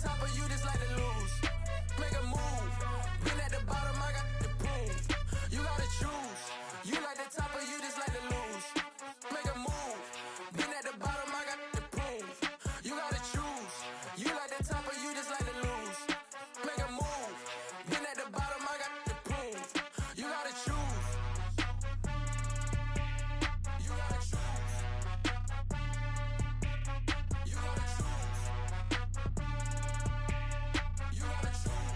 top of you just like to lose. Make a move. Been at the bottom, I got the prove. You gotta choose. You like the top of you just like to lose. Make a move. Been at the bottom, I got the prove. You gotta choose. You like the top of you just like to lose. Make a move. Been at the bottom, I got the prove. You gotta choose. You gotta choose. You gotta choose. You gotta choose.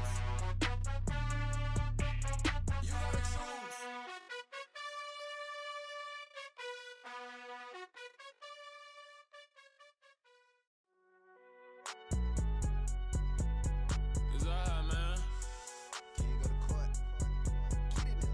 You gotta choose. It's alright, man. Can you go to court? Get it in.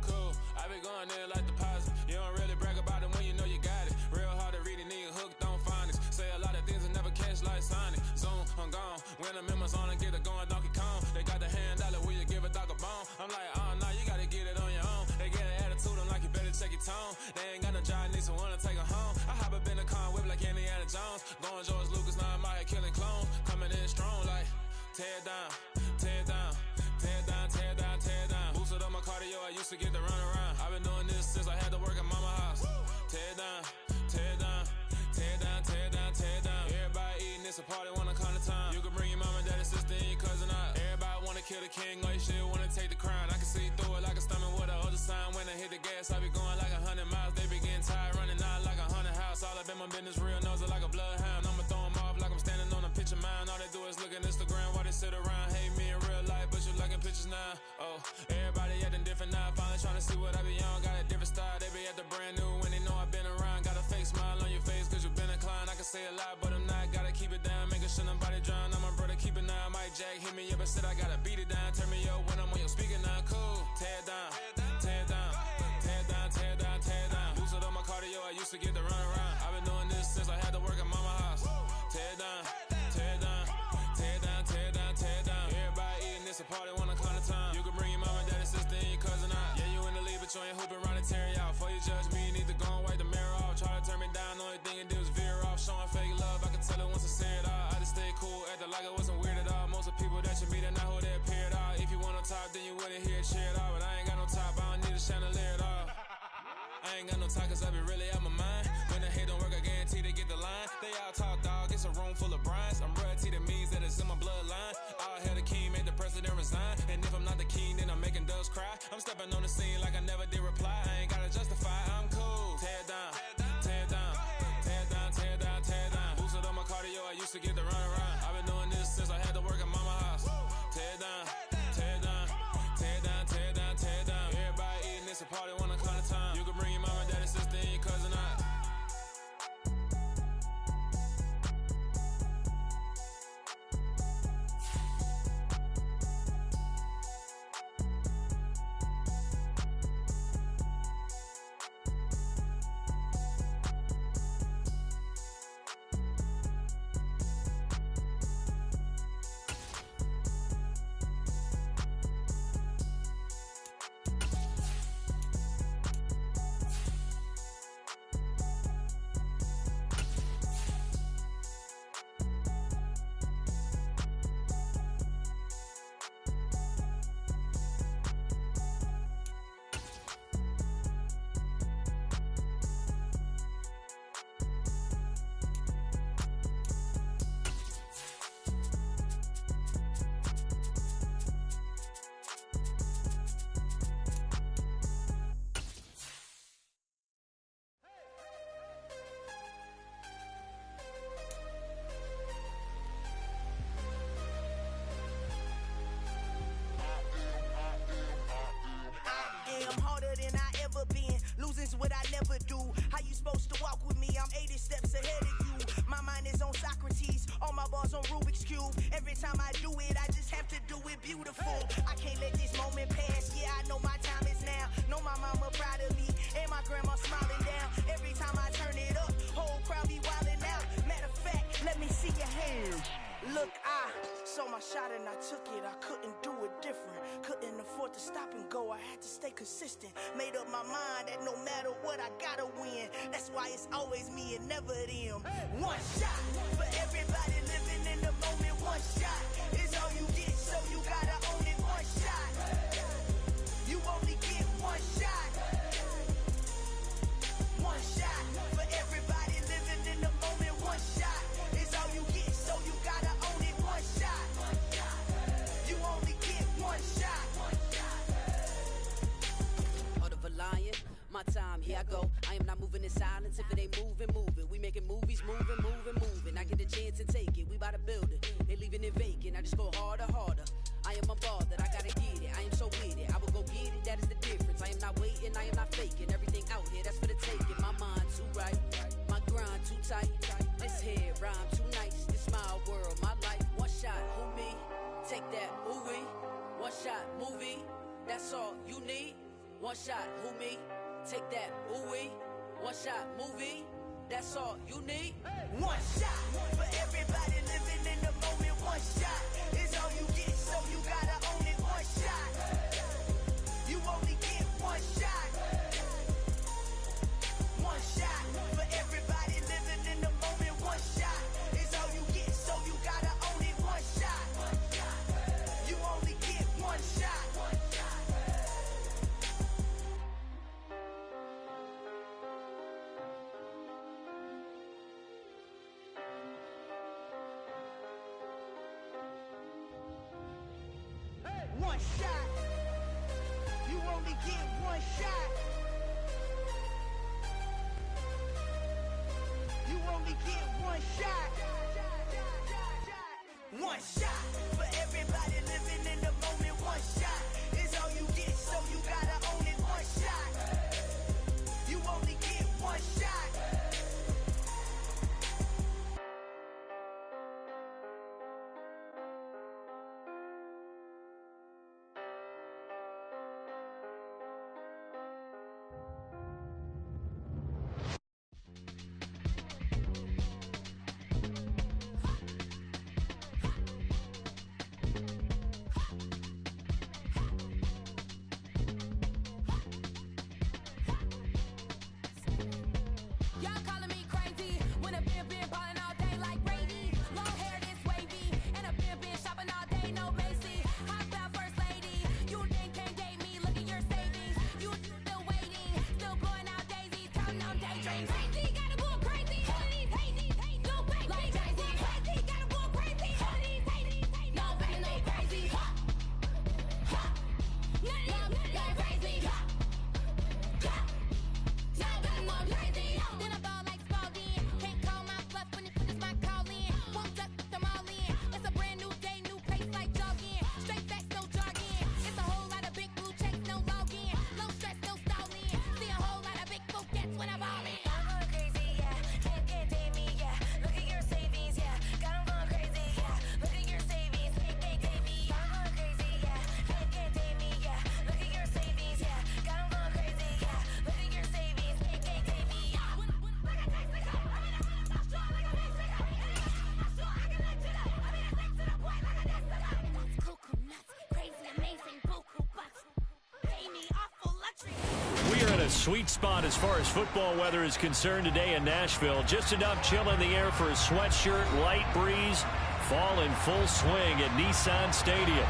Cool, I been going there like deposit. You don't really brag about it when you know you got it. Real hard to read it, nigga hooked on phonics. Say a lot of things and never catch like Sonic. Zone, I'm gone. When I'm in my zone, I get it going Donkey Kong. They got the hand dollar, will you give a dog a bone? I'm like, oh no, you gotta get it on your own. They get an attitude, I'm like, you better check your tone. They ain't got no job, need someone to take her home. I hop up in the car, whip like Indiana Jones. Going George Lucas, now I'm out here killing clones. Coming in strong like, tear it down, tear it down. Tear it down, tear it down, tear it down. Boosted up my cardio, I used to get to run around. I've been doing this since I had to work at mama house. Tear it down, tear it down, tear it down, tear it down, tear it down. Everybody eating, it's a party, wanna come to time. You can bring your mama, daddy, sister, and your cousin out. Everybody wanna kill the king, or you shit wanna take the crown. I can see through it like a stomach with a other sign. When I hit the gas, I be going like 100 miles. They be getting tired, running out like 100 house. All up in my business, real nose it like a bloodhound. I'ma throw 'em off like I'm standing on a picture mine. All they do is look at Instagram while they sit around. Hate me in real life, but you liking pictures now. Oh, everybody acting different now. Finally trying to see what I be on. Got a different style, they be at the brand new when they know I've been around. Got a fake smile on your face cause you been inclined. I can say a lot, but I'm not. Gotta keep it down, making sure nobody drown. I'm my brother, keep it now. Mike Jack hit me up and said I gotta beat it down. Turn me up when I'm on your speaker now. Cool, tear it down, tear it down, tear it down, tear it down, tear it down. Boosted up my cardio, I used to get to run around. I've been doing this since I had to work at mama house. Tear it down, tear it down, tear it down, tear it down, tear it down. Everybody eating, it's a party, wanna come to time. You can bring your mama, daddy, sister, and your cousin out. Yeah, you in the lead, but you ain't hooping around and tear out. Before you judge me, you need to go and wipe the mirror off. Try to turn me down, only thing it did was veer off. Showing fake love, I can tell it once I say it all. I just stay cool, acting like it wasn't weird at all. Most of the people that you meet are not who they appear at all. If you want on top, then you wouldn't hear it cheer at all. But I ain't got no top, I don't need a chandelier at all. I ain't got no talk cause I be really out my mind. When the hate don't work, I guarantee they get the line. They all talk dog, it's a room full of brines. I'm royalty, that means that it's in my bloodline. All hail the king, made the president resign. And if I'm not the king, then I'm making doves cry. I'm stepping on the scene like I never did reply. I ain't gotta justify, I'm cool. Tear it down, tear it down, tear it down, tear it down, tear it down. Boosted up my cardio, I used to get to run around. I've been doing this since I had to work at mama house. Tear it down, tear it down, tear it down, tear it down, tear it down. Everybody eating, it's a party, wanna come to time. You can bring your mama, daddy, sister, and your cousin out. Losing's what I never do. How you supposed to walk with me? I'm 80 steps ahead of you. My mind is on Socrates, all my bars on Rubik's Cube. Every time I do it, I just have to do it beautiful. I can't let this moment pass. Yeah, I know my time is now. Know my mama proud of me, and my grandma smiling down. Every time I turn it up, whole crowd be wildin' out. Matter of fact, let me see your hands. Look, I saw my shot and I took it. I couldn't do it different. Couldn't afford to stop and go. I had to stay consistent. Made up my mind that no matter what, I gotta win. That's why it's always me and never them. One shot for everybody living in the moment. One shot. here I go. I am not moving in silence. If it ain't moving, move it. We making movies, moving. I get a chance and take it. We bout to build it. They leaving it vacant. I just go harder. I am unbothered. I gotta get it. I am so with it. I will go get it. That is the difference. I am not waiting. I am not faking. Everything out here, that's for the taking. My mind too right. My grind too tight. This head rhyme too nice. This my world, my life. One shot, who me? Take that, who we? One shot, movie. That's all you need. One shot, who me? Take that, who we? One shot, movie. That's all you need. One shot for everybody living in the moment. One shot is all you get, so you gotta own it. One shot. You only get one shot. One shot for everybody living in the moment. One shot is all you get, so you gotta own it. One shot. You only get one shot. One shot. You only get one shot. You only get one shot. One shot for everybody living in the moment. One shot is all you get, so you gotta own it. One shot. You only get one shot. Y'all calling me crazy when a been ballin' all day like Brady. Long hair this wavy, and a been shopping all day, no Macy. Hot about first lady, you think can't date me? Look at your savings, you still waiting, still blowing out daisies, counting on daydreams. Crazy, gotta go crazy, all of these hate, no way. Like crazy, gotta go crazy, all of these hate, no way, no crazy. None of you like crazy. Then I ball like Spalding. Can't call my bluff when it's my call in. Won't duck them all in. It's a brand new day, new pace like jogging. Straight facts, no jargon. It's a whole lot of big blue checks, no login. Low stress, no stalling. See a whole lot of big folk gets when I ball in. I'm going crazy, yeah. Can't date me, yeah. Look at your savings, yeah. Got 'em going crazy, yeah. Look at your savings, can't date me. I'm going crazy, yeah. Can't date me, yeah. Look at your savings, yeah. Got 'em going crazy, yeah. Look at your savings, can't date me. We are in a sweet spot as far as football weather is concerned today in Nashville. Just enough chill in the air for a sweatshirt, light breeze, fall in full swing at Nissan Stadium.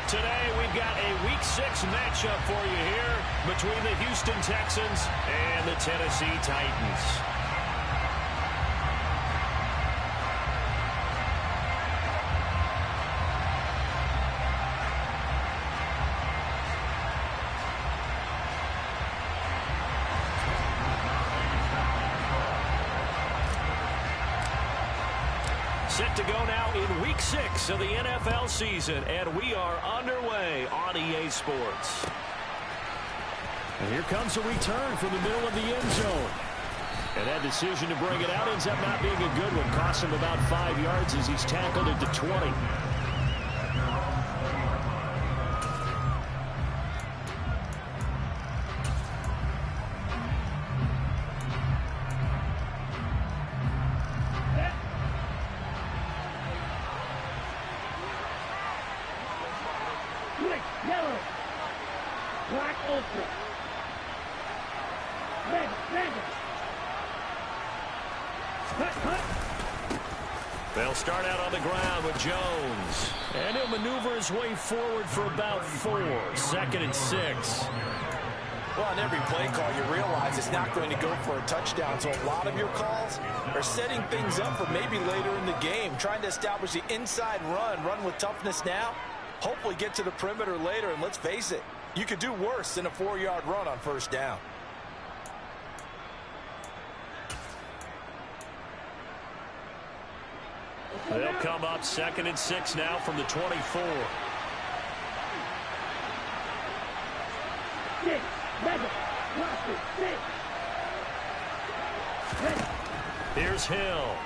Today we've got a Week 6 matchup for you here between the Houston Texans and the Tennessee Titans. Set to go now in Week 6 of the NFL season, and we are underway on EA Sports. And here comes a return from the middle of the end zone. And that decision to bring it out ends up not being a good one. Costs him about 5 yards as he's tackled at the 20. Yellow, black ultra, red, They'll start out on the ground with Jones. And he'll maneuver his way forward for about 4. 2nd and 6. Well, on every play call, you realize it's not going to go for a touchdown. So a lot of your calls are setting things up for maybe later in the game, trying to establish the inside run with toughness now. Hopefully get to the perimeter later, and let's face it, you could do worse than a 4-yard run on first down. They'll come up 2nd and 6 now from the 24. Here's Hill.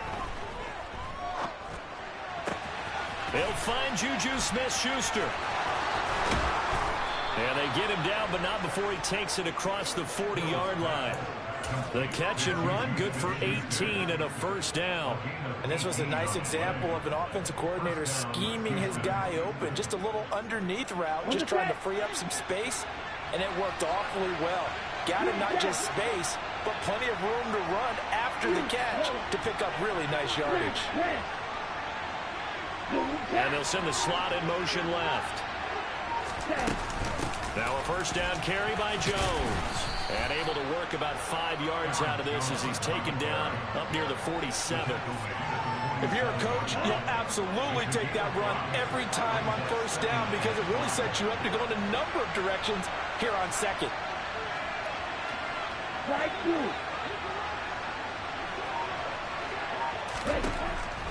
They'll find Juju Smith-Schuster. And they get him down, but not before he takes it across the 40-yard line. The catch and run, good for 18 and a first down. And this was a nice example of an offensive coordinator scheming his guy open. Just a little underneath route, just trying to free up some space, and it worked awfully well. Got him not just space, but plenty of room to run after the catch to pick up really nice yardage. And they'll send the slot in motion left. Now a first down carry by Jones. And able to work about 5 yards out of this as he's taken down up near the 47. If you're a coach, you'll absolutely take that run every time on first down because it really sets you up to go in a number of directions here on second.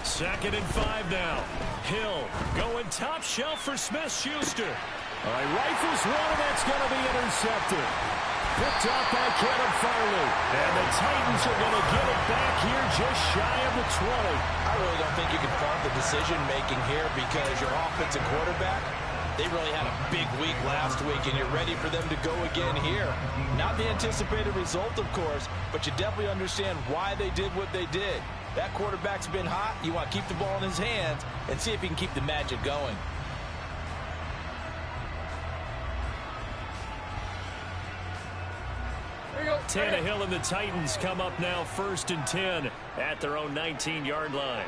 Second and 5 now. Hill going top shelf for Smith-Schuster. All right, rifles one, and that's going to be intercepted. Picked up by Kevin Farley. And the Titans are going to get it back here just shy of the 20. I really don't think you can fault the decision-making here because your offensive quarterback, they really had a big week last week, and you're ready for them to go again here. Not the anticipated result, of course, but you definitely understand why they did what they did. That quarterback's been hot. You want to keep the ball in his hands and see if he can keep the magic going. Tannehill and the Titans come up now 1st and 10 at their own 19-yard line.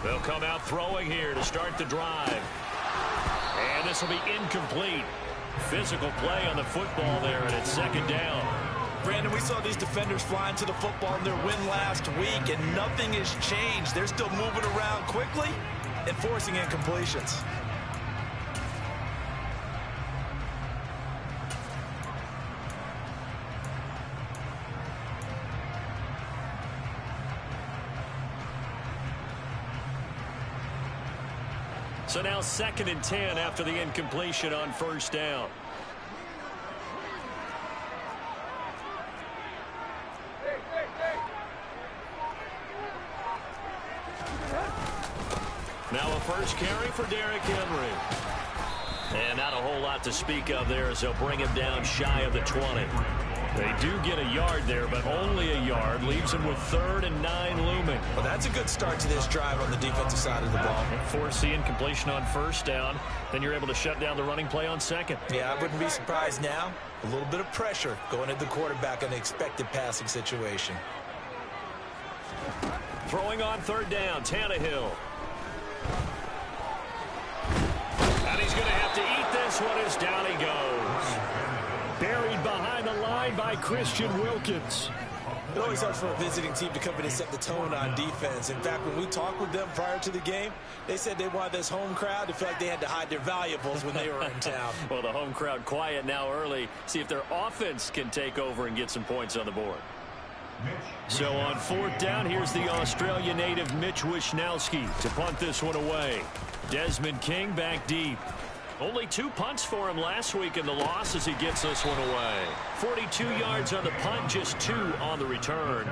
They'll come out throwing here to start the drive. And this will be incomplete. Physical play on the football there, and it's 2nd down. Brandon, we saw these defenders flying to the football in their win last week, and nothing has changed. They're still moving around quickly and forcing incompletions. So now 2nd and 10 after the incompletion on first down. Now a first carry for Derrick Henry. And not a whole lot to speak of there as they'll bring him down shy of the 20. They do get a yard there, but only a yard. Leaves him with 3rd and 9 looming. Well, that's a good start to this drive on the defensive side of the ball. Force the incompletion on first down. Then you're able to shut down the running play on second. Yeah, I wouldn't be surprised now. A little bit of pressure going at the quarterback in an expected passing situation. Throwing on 3rd down, Tannehill. And he's going to have to eat this one as down he goes. Buried behind the line by Christian Wilkins. It always helps for a visiting team to come in and set the tone on defense. In fact, when we talked with them prior to the game, they said they wanted this home crowd to feel like they had to hide their valuables when they were in town. Well, the home crowd quiet now early. See if their offense can take over and get some points on the board. So on 4th down, here's the Australia native Mitch Wishnowsky to punt this one away. Desmond King back deep. Only 2 punts for him last week in the loss as he gets this one away. 42 yards on the punt, just 2 on the return.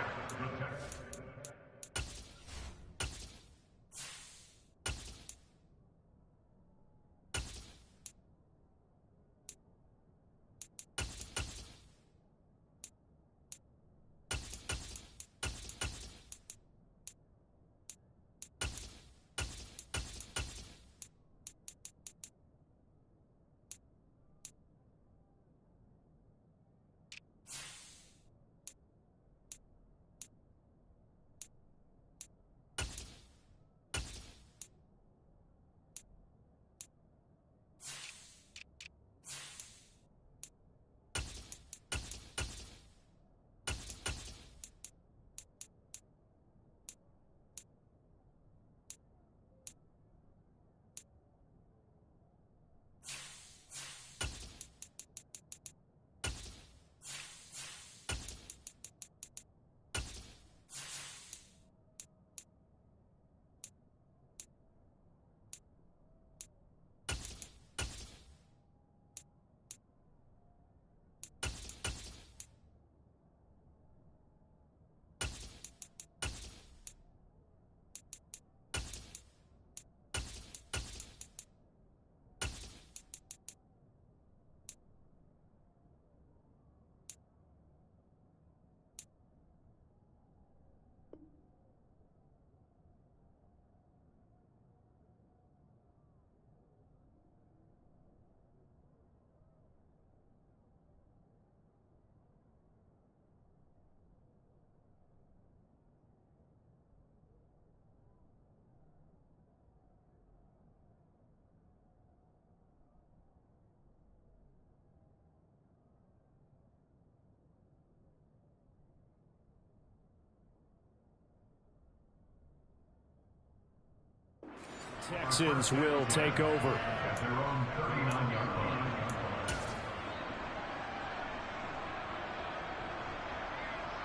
Texans will take over.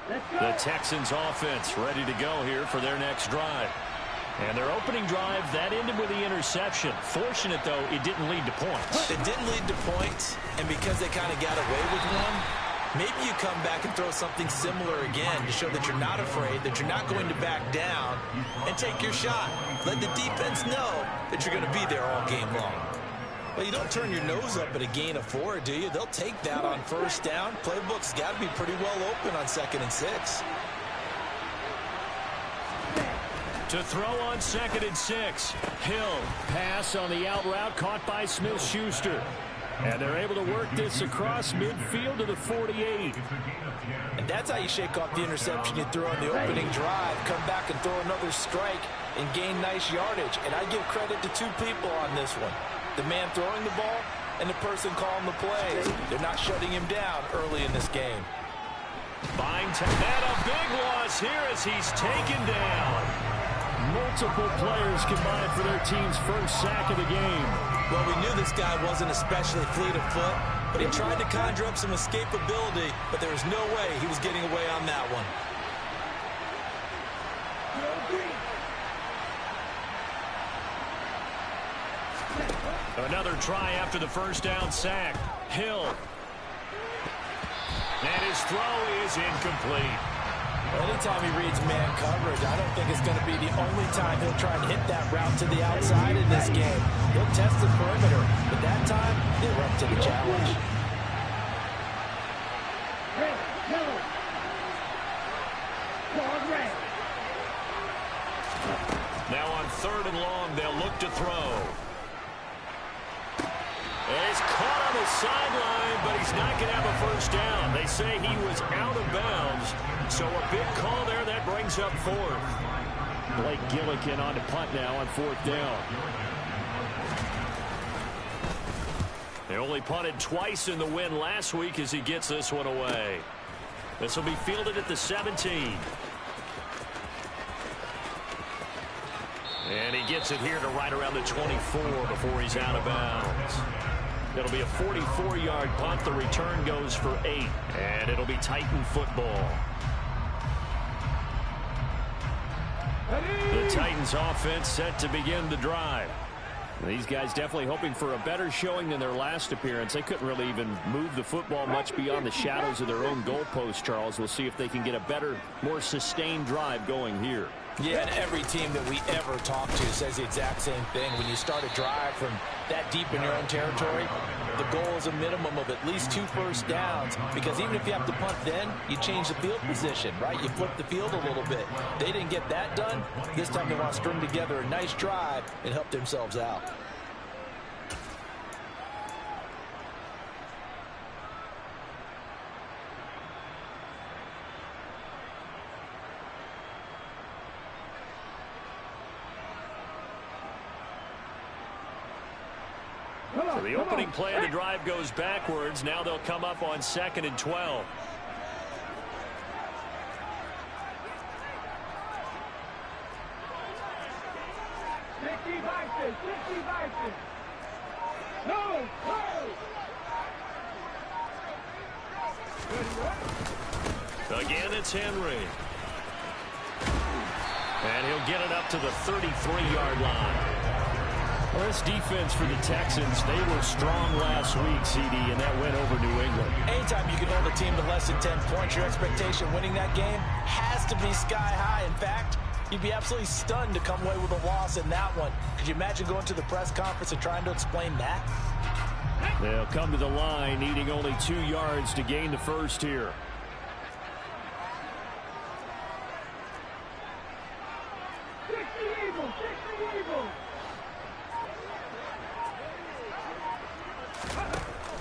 The Texans offense ready to go here for their next drive. And their opening drive, that ended with the interception. Fortunate, though, it didn't lead to points. It didn't lead to points, and because they kind of got away with one, maybe you come back and throw something similar again to show that you're not afraid, that you're not going to back down, and take your shot. Let the defense know that you're going to be there all game long. Well, you don't turn your nose up at a gain of 4, do you? They'll take that on first down. Playbook's got to be pretty well open on 2nd and 6. To throw on 2nd and 6. Hill, pass on the out route, caught by Smith-Schuster. And they're able to work this across midfield to the 48. And that's how you shake off the interception you threw on the opening drive. Come back and throw another strike and gain nice yardage. And I give credit to 2 people on this one. The man throwing the ball and the person calling the plays. They're not shutting him down early in this game. And a big loss here as he's taken down. Multiple players combined for their team's first sack of the game. Well, we knew this guy wasn't especially fleet of foot, but he tried to conjure up some escapability, but there was no way he was getting away on that one. Another try after the first down sack. Hill. And his throw is incomplete. Anytime he reads man coverage, I don't think it's going to be the only time he'll try and hit that route to the outside in this game. He'll test the perimeter, but that time, they were up to the challenge. Now on 3rd and long, they'll look to throw. He's caught on the sideline, but he's not going to have a first down. They say he was out of bounds. So a big call there that brings up 4th. Blake Gillikin on to punt now on 4th down. They only punted twice in the win last week as he gets this one away. This will be fielded at the 17. And he gets it here to right around the 24 before he's out of bounds. It'll be a 44-yard punt. The return goes for 8. And it'll be Titan football. The Titans offense set to begin the drive. These guys definitely hoping for a better showing than their last appearance. They couldn't really even move the football much beyond the shadows of their own goalpost, Charles. We'll see if they can get a better, more sustained drive going here. Yeah, and every team that we ever talk to says the exact same thing. When you start a drive from that deep in your own territory, the goal is a minimum of at least 2 first downs, because even if you have to punt then, you change the field position, right? You flip the field a little bit. They didn't get that done. This time they want to string together a nice drive and help themselves out. So the opening play of the drive goes backwards. Now they'll come up on 2nd and 12. Again, it's Henry. And he'll get it up to the 33-yard line. Well, this defense for the Texans, they were strong last week, CD, and that went over New England. Anytime you can hold a team to less than 10 points, your expectation winning that game has to be sky high. In fact, you'd be absolutely stunned to come away with a loss in that one. Could you imagine going to the press conference and trying to explain that? They'll come to the line, needing only 2 yards to gain the first here.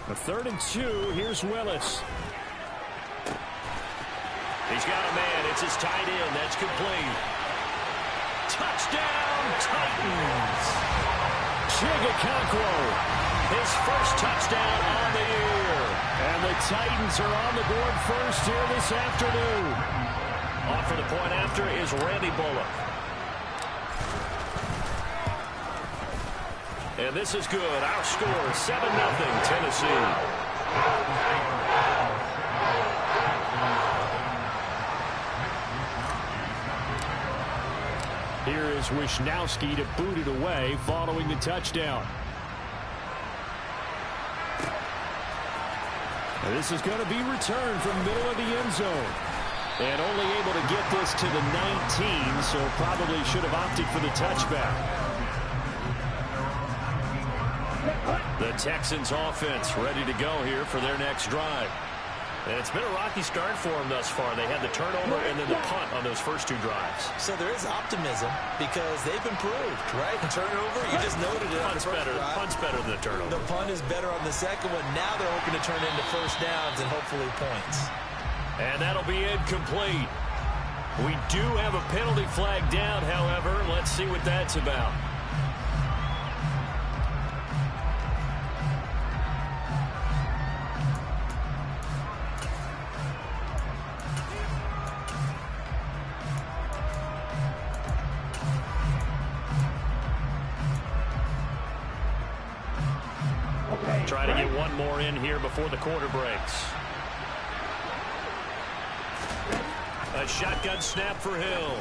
A 3rd and 2. Here's Willis. He's got a man. It's his tight end. That's complete. Touchdown, Titans. Chigakonkwo, his first touchdown on the year. And the Titans are on the board first here this afternoon. Off for the point after is Randy Bullock. And this is good. Our score, 7-0 Tennessee. Here is Wisnowski to boot it away following the touchdown. And this is going to be returned from middle of the end zone. And only able to get this to the 19, so probably should have opted for the touchback. The Texans offense ready to go here for their next drive. And it's been a rocky start for them thus far. They had the turnover and then the punt on those first two drives. So there is optimism because they've improved, right? Turnover, you just noted it. Punt's better than the turnover. The punt is better on the second one. Now they're hoping to turn into first downs and hopefully points. And that'll be incomplete. We do have a penalty flag down, however. Let's see what that's about. Try to get one more in here before the quarter breaks. A shotgun snap for Hill.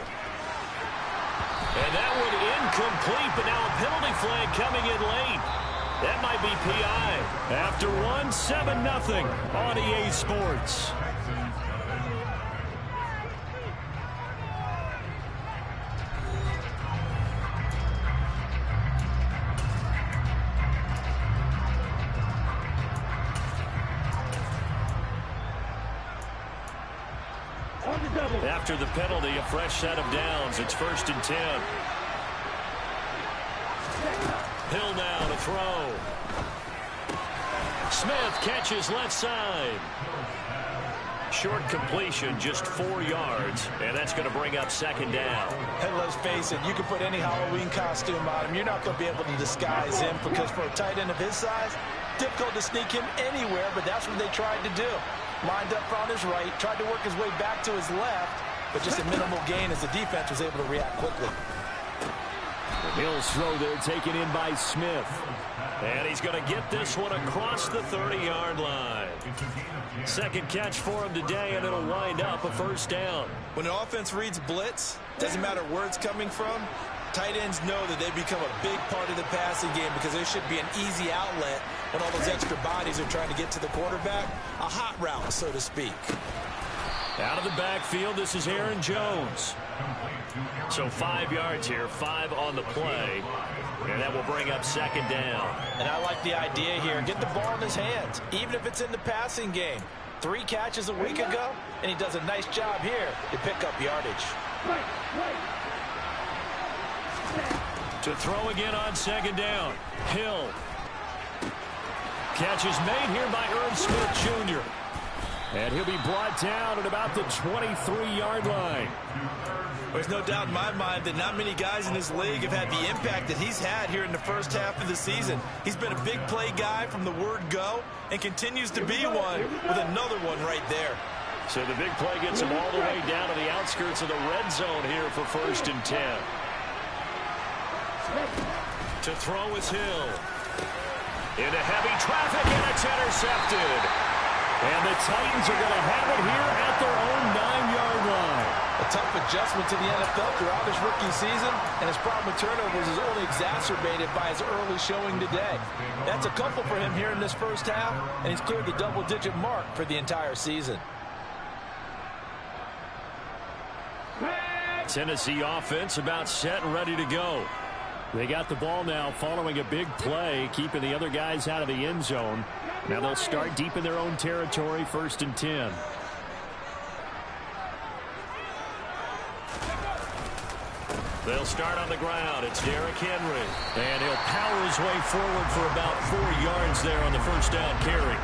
And that one incomplete, but now a penalty flag coming in late. That might be PI. After one, 7-0 on EA Sports. After the penalty, a fresh set of downs. It's 1st and 10. Hill now to throw. Smith catches left side. Short completion, just 4 yards, and that's going to bring up 2nd down. And let's face it, you can put any Halloween costume on him. You're not going to be able to disguise him because for a tight end of his size, difficult to sneak him anywhere, but that's what they tried to do. Lined up on his right, tried to work his way back to his left, but just a minimal gain as the defense was able to react quickly. Hill's throw there taken in by Smith. And he's going to get this one across the 30-yard line. Second catch for him today, and it'll wind up a 1st down. When an offense reads blitz, doesn't matter where it's coming from, tight ends know that they become a big part of the passing game because there should be an easy outlet when all those extra bodies are trying to get to the quarterback. A hot route, so to speak. Out of the backfield, this is Aaron Jones. So 5 yards here, 5 on the play. And that will bring up 2nd down. And I like the idea here. Get the ball in his hands, even if it's in the passing game. 3 catches a week ago, and he does a nice job here to pick up yardage. To throw again on 2nd down. Hill. Catch is made here by Irv Smith Jr. And he'll be brought down at about the 23-yard line. There's no doubt in my mind that not many guys in this league have had the impact that he's had here in the first half of the season. He's been a big play guy from the word go and continues to be one with another one right there. So the big play gets him all the way down to the outskirts of the red zone here for 1st and 10. To throw is Hill. Into heavy traffic, and it's intercepted. And the Titans are going to have it here at their own 9-yard line. A tough adjustment to the NFL throughout his rookie season, and his problem with turnovers is only exacerbated by his early showing today. That's a couple for him here in this first half, and he's cleared the double-digit mark for the entire season. Tennessee offense about set and ready to go. They got the ball now following a big play, keeping the other guys out of the end zone. Now they'll start deep in their own territory, 1st and 10. They'll start on the ground. It's Derrick Henry. And he'll power his way forward for about 4 yards there on the 1st down carry.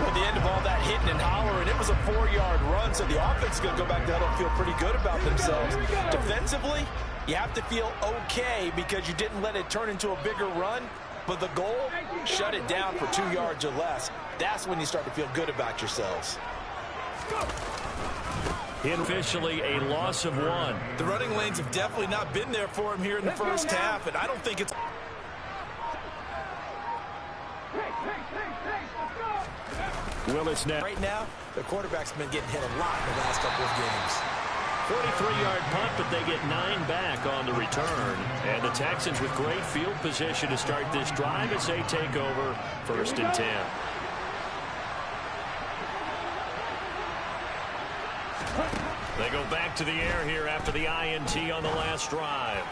At the end of all that hitting and hollering, it was a 4-yard run, so the offense is going to go back to huddle and feel pretty good about themselves. Defensively, you have to feel okay because you didn't let it turn into a bigger run, but the goal, shut it down for 2 yards or less. That's when you start to feel good about yourselves. Officially a loss of 1. The running lanes have definitely not been there for him here in the first half, and I don't think it's... Willis now. Right now, the quarterback's been getting hit a lot in the last couple of games. 43-yard punt, but they get 9 back on the return. And the Texans with great field position to start this drive as they take over 1st and 10. They go back to the air here after the INT on the last drive.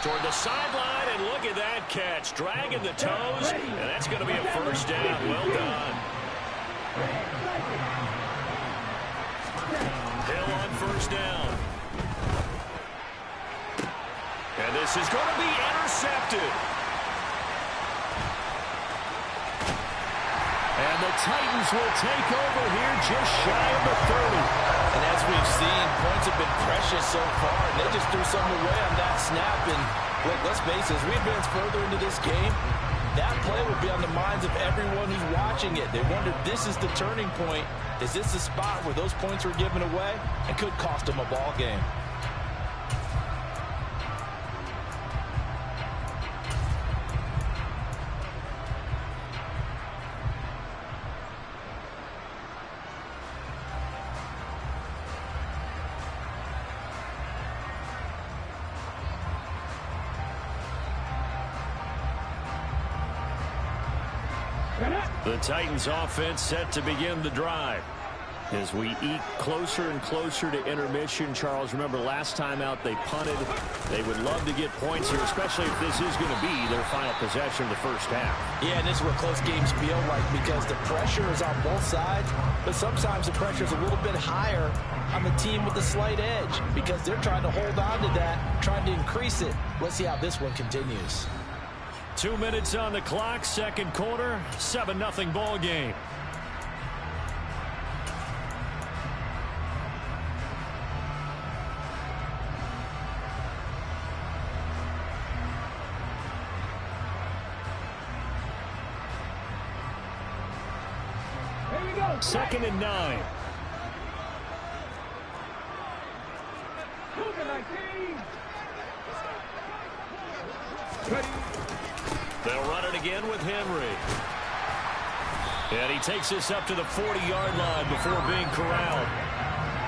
Toward the sideline, and look at that catch. Dragging the toes, and that's going to be a 1st down. Well done. Hill on 1st down. And this is going to be intercepted. And the Titans will take over here just shy of the 30. And as we've seen, points have been precious so far. And they just threw something away on that snap. And look, let's face it, as we advance further into this game, that play will be on the minds of everyone who's watching it. They wonder, this is the turning point. Is this the spot where those points were given away and could cost them a ball game? The Titans offense set to begin the drive. As we eke closer and closer to intermission, Charles, remember last time out they punted. They would love to get points here, especially if this is going to be their final possession of the first half. Yeah, and this is what close games feel like because the pressure is on both sides, but sometimes the pressure is a little bit higher on the team with the slight edge because they're trying to hold on to that, trying to increase it. Let's see how this one continues. 2 minutes on the clock, second quarter, 7-0 ball game. Second and 9. They'll run it again with Henry. And he takes this up to the 40-yard line before being corralled.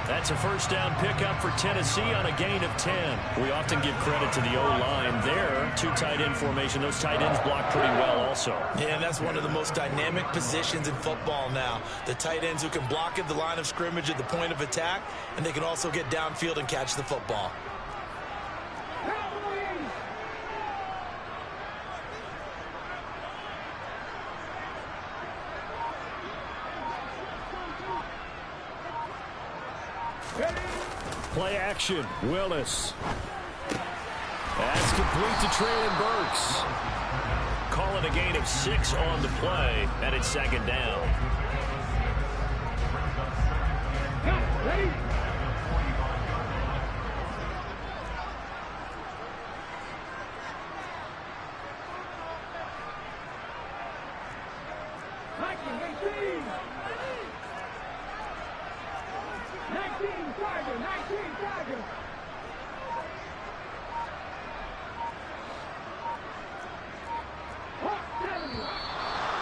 That's a first down pickup for Tennessee on a gain of 10. We often give credit to the O-line there. 2 tight end formation. Those tight ends block pretty well also. Yeah, and that's one of the most dynamic positions in football now. The tight ends who can block at the line of scrimmage at the point of attack, and they can also get downfield and catch the football. Play action, Willis. That's complete to Traylon Burks. Call it a gain of 6 on the play, and it's second down.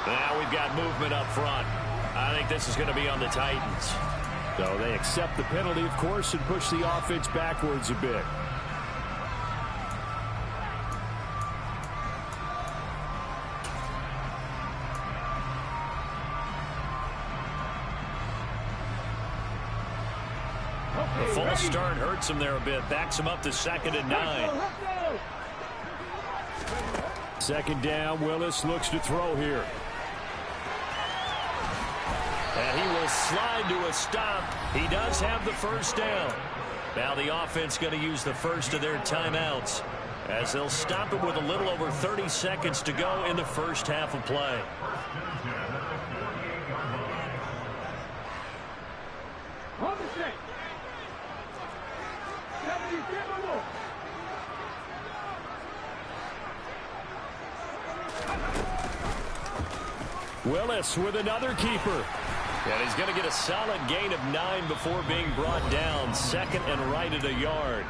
Now we've got movement up front. I think this is going to be on the Titans. So they accept the penalty, of course, and push the offense backwards a bit. The false start hurts him there a bit. Backs him up to second and 9. Second down, Willis looks to throw here. And he will slide to a stop. He does have the first down. Now the offense going to use the first of their timeouts as they'll stop it with a little over 30 seconds to go in the first half of play. Willis with another keeper. And he's going to get a solid gain of 9 before being brought down. Second and right at a yard.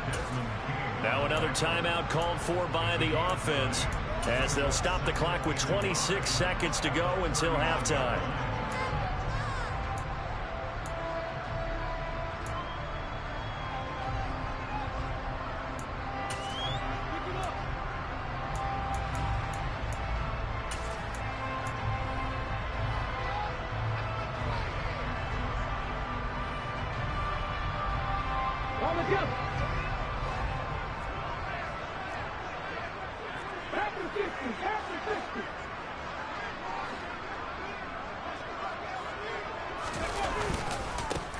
Now another timeout called for by the offense. as they'll stop the clock with 26 seconds to go until halftime.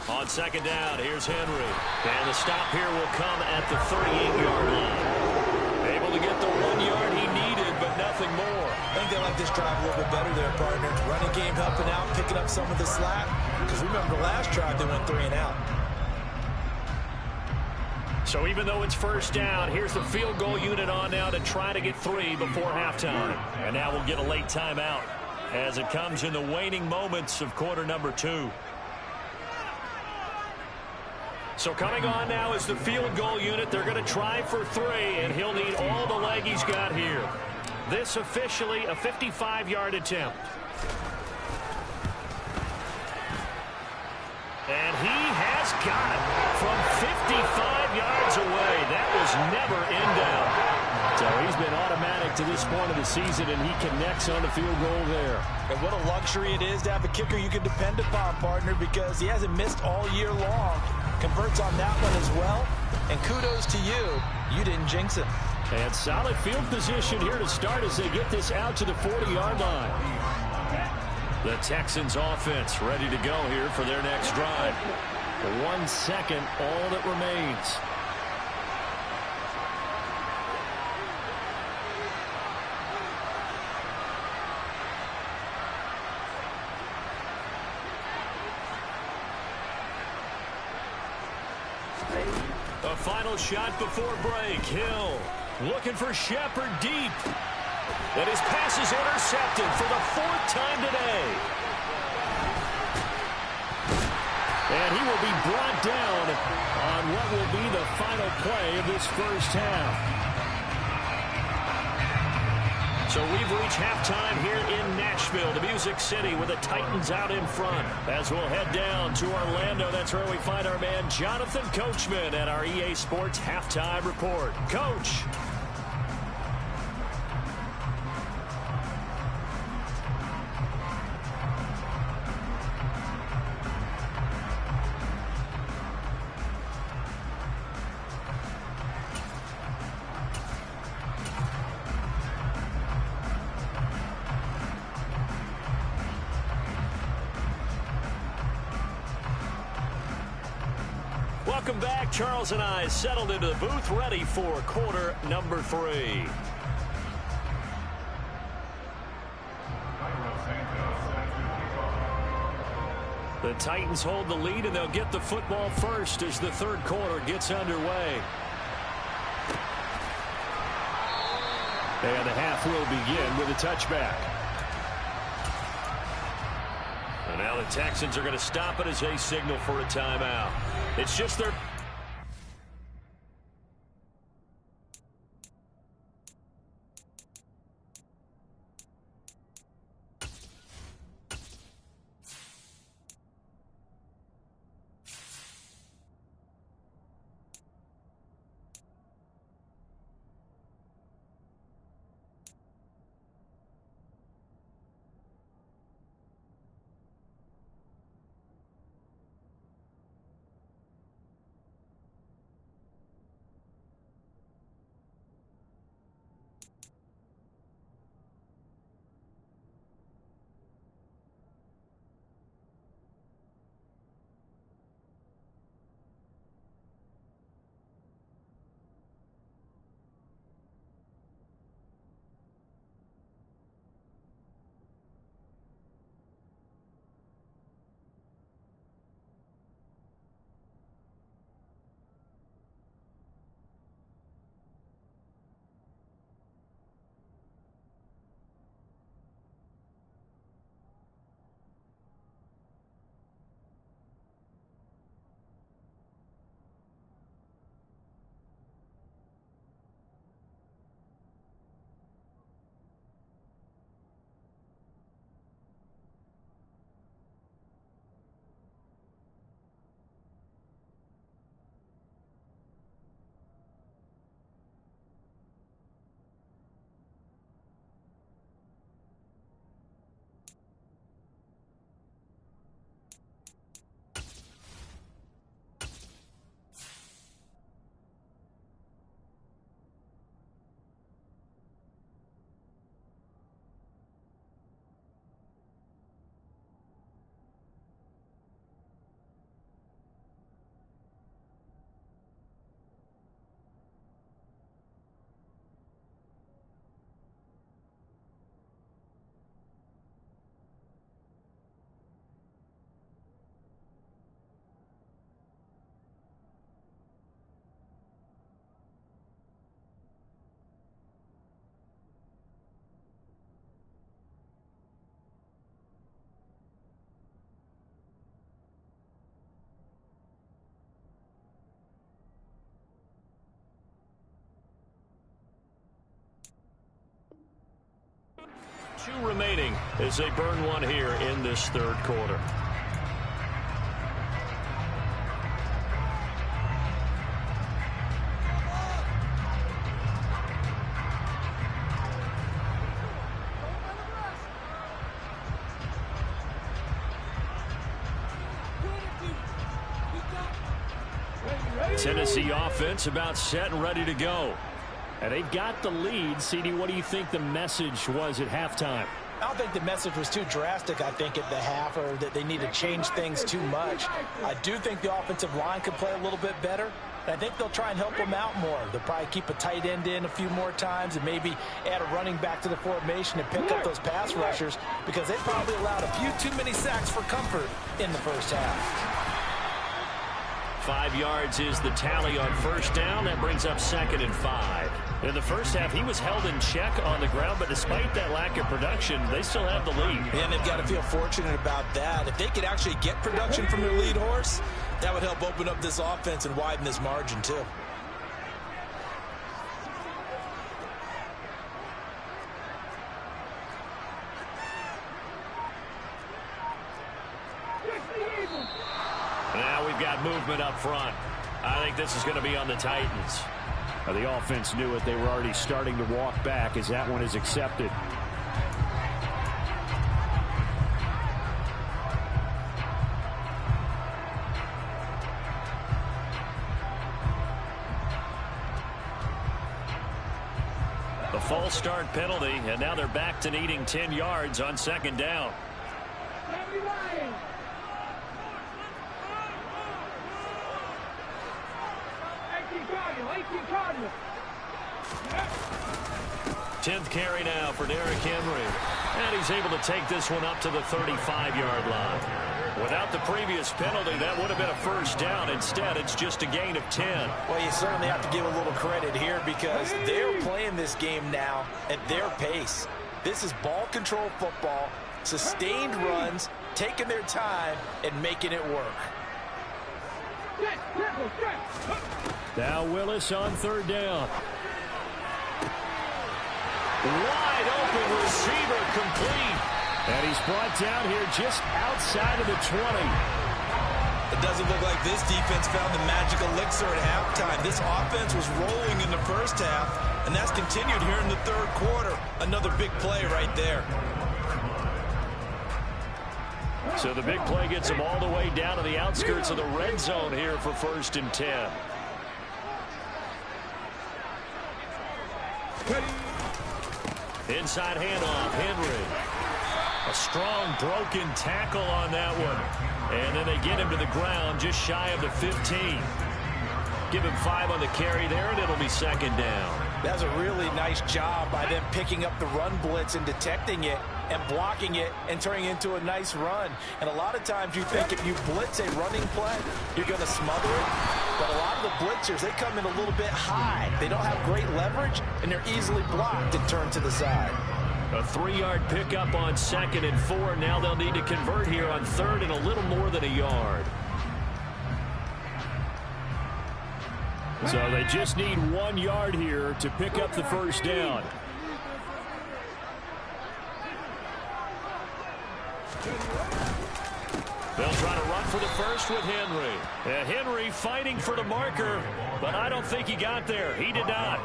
On second down, here's Henry. And the stop here will come at the 38-yard line. Able to get the 1 yard he needed, but nothing more. I think they like this drive a little bit better there, partner. Running game helping out, picking up some of the slack. Because remember, the last drive, they went 3 and out. So even though it's first down, here's the field goal unit on now to try to get 3 before halftime. And now we'll get a late timeout as it comes in the waning moments of quarter number 2. So coming on now is the field goal unit. They're going to try for 3, and he'll need all the leg he's got here. This officially a 55-yard attempt. And he has got it from 55 yards away. That was never in doubt. So he's been automatic to this point of the season, and he connects on the field goal there. And what a luxury it is to have a kicker you can depend upon, partner, because he hasn't missed all year long. Converts on that one as well. And kudos to you. You didn't jinx it. And solid field position here to start as they get this out to the 40-yard line. The Texans offense ready to go here for their next drive. 1 second, all that remains. A final shot before break. Hill looking for Shepard deep. And his pass is intercepted for the 4th time today. And he will be brought down on what will be the final play of this first half. So we've reached halftime here in Nashville, the Music City, with the Titans out in front. As we'll head down to Orlando, that's where we find our man Jonathan Coachman at our EA Sports Halftime Report. Coach. Welcome back. Charles and I settled into the booth, ready for quarter number 3. The Titans hold the lead, and they'll get the football first as the third quarter gets underway. And the half will begin with a touchback. And now the Texans are going to stop it as they signal for a timeout. It's just their... 2 remaining as they burn one here in this third quarter. Tennessee offense about set and ready to go. And they've got the lead. CD, what do you think the message was at halftime? I don't think the message was too drastic, I think, at the half, or that they need to change things too much. I do think the offensive line could play a little bit better. And I think they'll try and help them out more. They'll probably keep a tight end in a few more times and maybe add a running back to the formation and pick up those pass rushers, because they probably allowed a few too many sacks for comfort in the first half. 5 yards is the tally on first down. That brings up 2nd and 5. In the first half, he was held in check on the ground, but despite that lack of production, they still have the lead. And they've got to feel fortunate about that. If they could actually get production from their lead horse, that would help open up this offense and widen this margin too. Now we've got movement up front. I think this is going to be on the Titans. The offense knew it. They were already starting to walk back as that one is accepted. The false start penalty, and now they're back to needing 10 yards on 2nd down. Everybody. 10th carry now for Derrick Henry. And he's able to take this one up to the 35-yard line. Without the previous penalty, that would have been a first down. Instead, it's just a gain of 10. Well, you certainly have to give a little credit here, because they're playing this game now at their pace. This is ball control football, sustained runs, taking their time, and making it work. Now Willis on 3rd down. Wide open receiver, complete. And he's brought down here just outside of the 20. It doesn't look like this defense found the magic elixir at halftime. This offense was rolling in the first half, and that's continued here in the third quarter. Another big play right there. So the big play gets them all the way down to the outskirts of the red zone here for 1st and 10. Inside handoff, Henry. A strong broken tackle on that one. And then they get him to the ground just shy of the 15. Give him 5 on the carry there, and it'll be 2nd down. That's a really nice job by them picking up the run blitz and detecting it and blocking it and turning it into a nice run. And a lot of times you think if you blitz a running play, you're going to smother it. But a lot of the blitzers, they come in a little bit high. They don't have great leverage, and they're easily blocked and turned to the side. A 3-yard pickup on 2nd and 4. Now they'll need to convert here on 3rd and a little more than a yard. So they just need 1 yard here to pick up the first down. They'll try to run for the first with Henry. And Henry fighting for the marker, but I don't think he got there. He did not.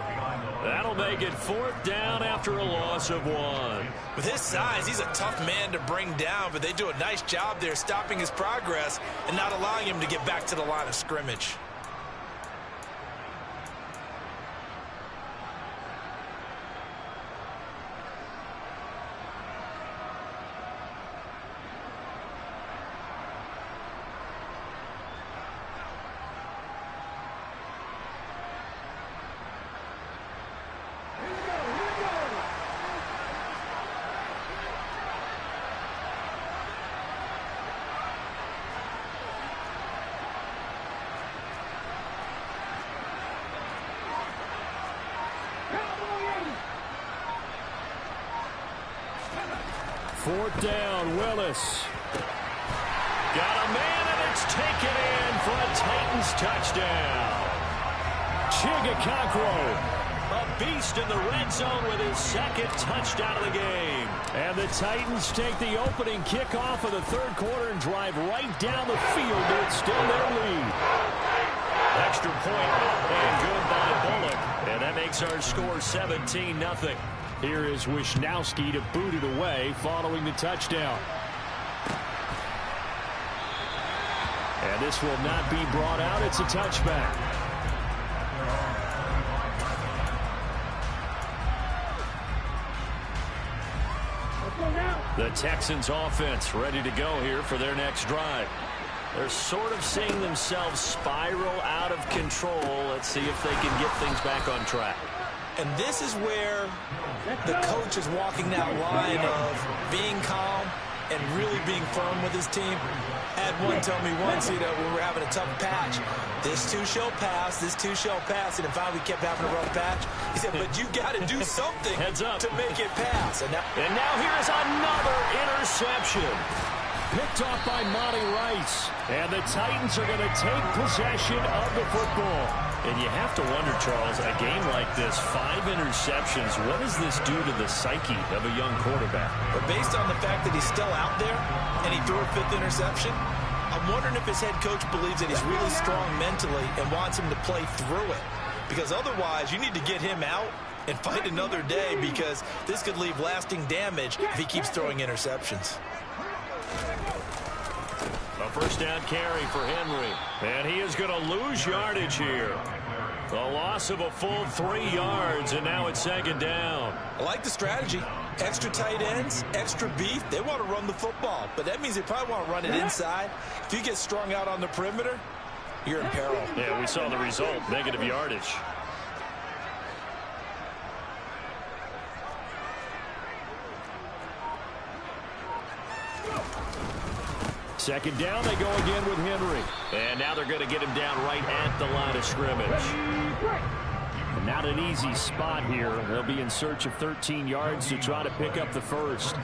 That'll make it 4th down after a loss of 1. With his size, he's a tough man to bring down, but they do a nice job there stopping his progress and not allowing him to get back to the line of scrimmage. Fourth down, Willis. Got a man, and it's taken in for a Titans touchdown. Chigakakro A beast in the red zone with his second touchdown of the game. And the Titans take the opening kickoff of the third quarter and drive right down the field to extend their lead. Extra point and good by Bullock. And that makes our score 17-0. Here is Wisnowski to boot it away following the touchdown. And this will not be brought out. It's a touchback. The Texans offense ready to go here for their next drive. They're sort of seeing themselves spiral out of control. Let's see if they can get things back on track. And this is where the coach is walking that line of being calm and really being firm with his team. I had one tell me once, when we were having a tough patch, this too shall pass, this too shall pass. And finally we kept having a rough patch. He said, but you got to do something Heads up. to make it pass. And now here's another interception. Picked off by Monty Rice. And the Titans are going to take possession of the football. And you have to wonder, Charles, a game like this, 5 interceptions, what does this do to the psyche of a young quarterback? But based on the fact that he's still out there and he threw a 5th interception, I'm wondering if his head coach believes that he's really strong mentally and wants him to play through it. Because otherwise, you need to get him out and fight another day, because this could leave lasting damage if he keeps throwing interceptions. A first down carry for Henry. And he is going to lose yardage here. The loss of a full 3 yards, and now it's 2nd down. I like the strategy. Extra tight ends, extra beef. They want to run the football, but that means they probably want to run it inside. If you get strung out on the perimeter, you're in peril. Yeah, we saw the result, negative yardage. Second down, they go again with Henry. And now they're going to get him down right at the line of scrimmage. Not an easy spot here. They'll be in search of 13 yards to try to pick up the first.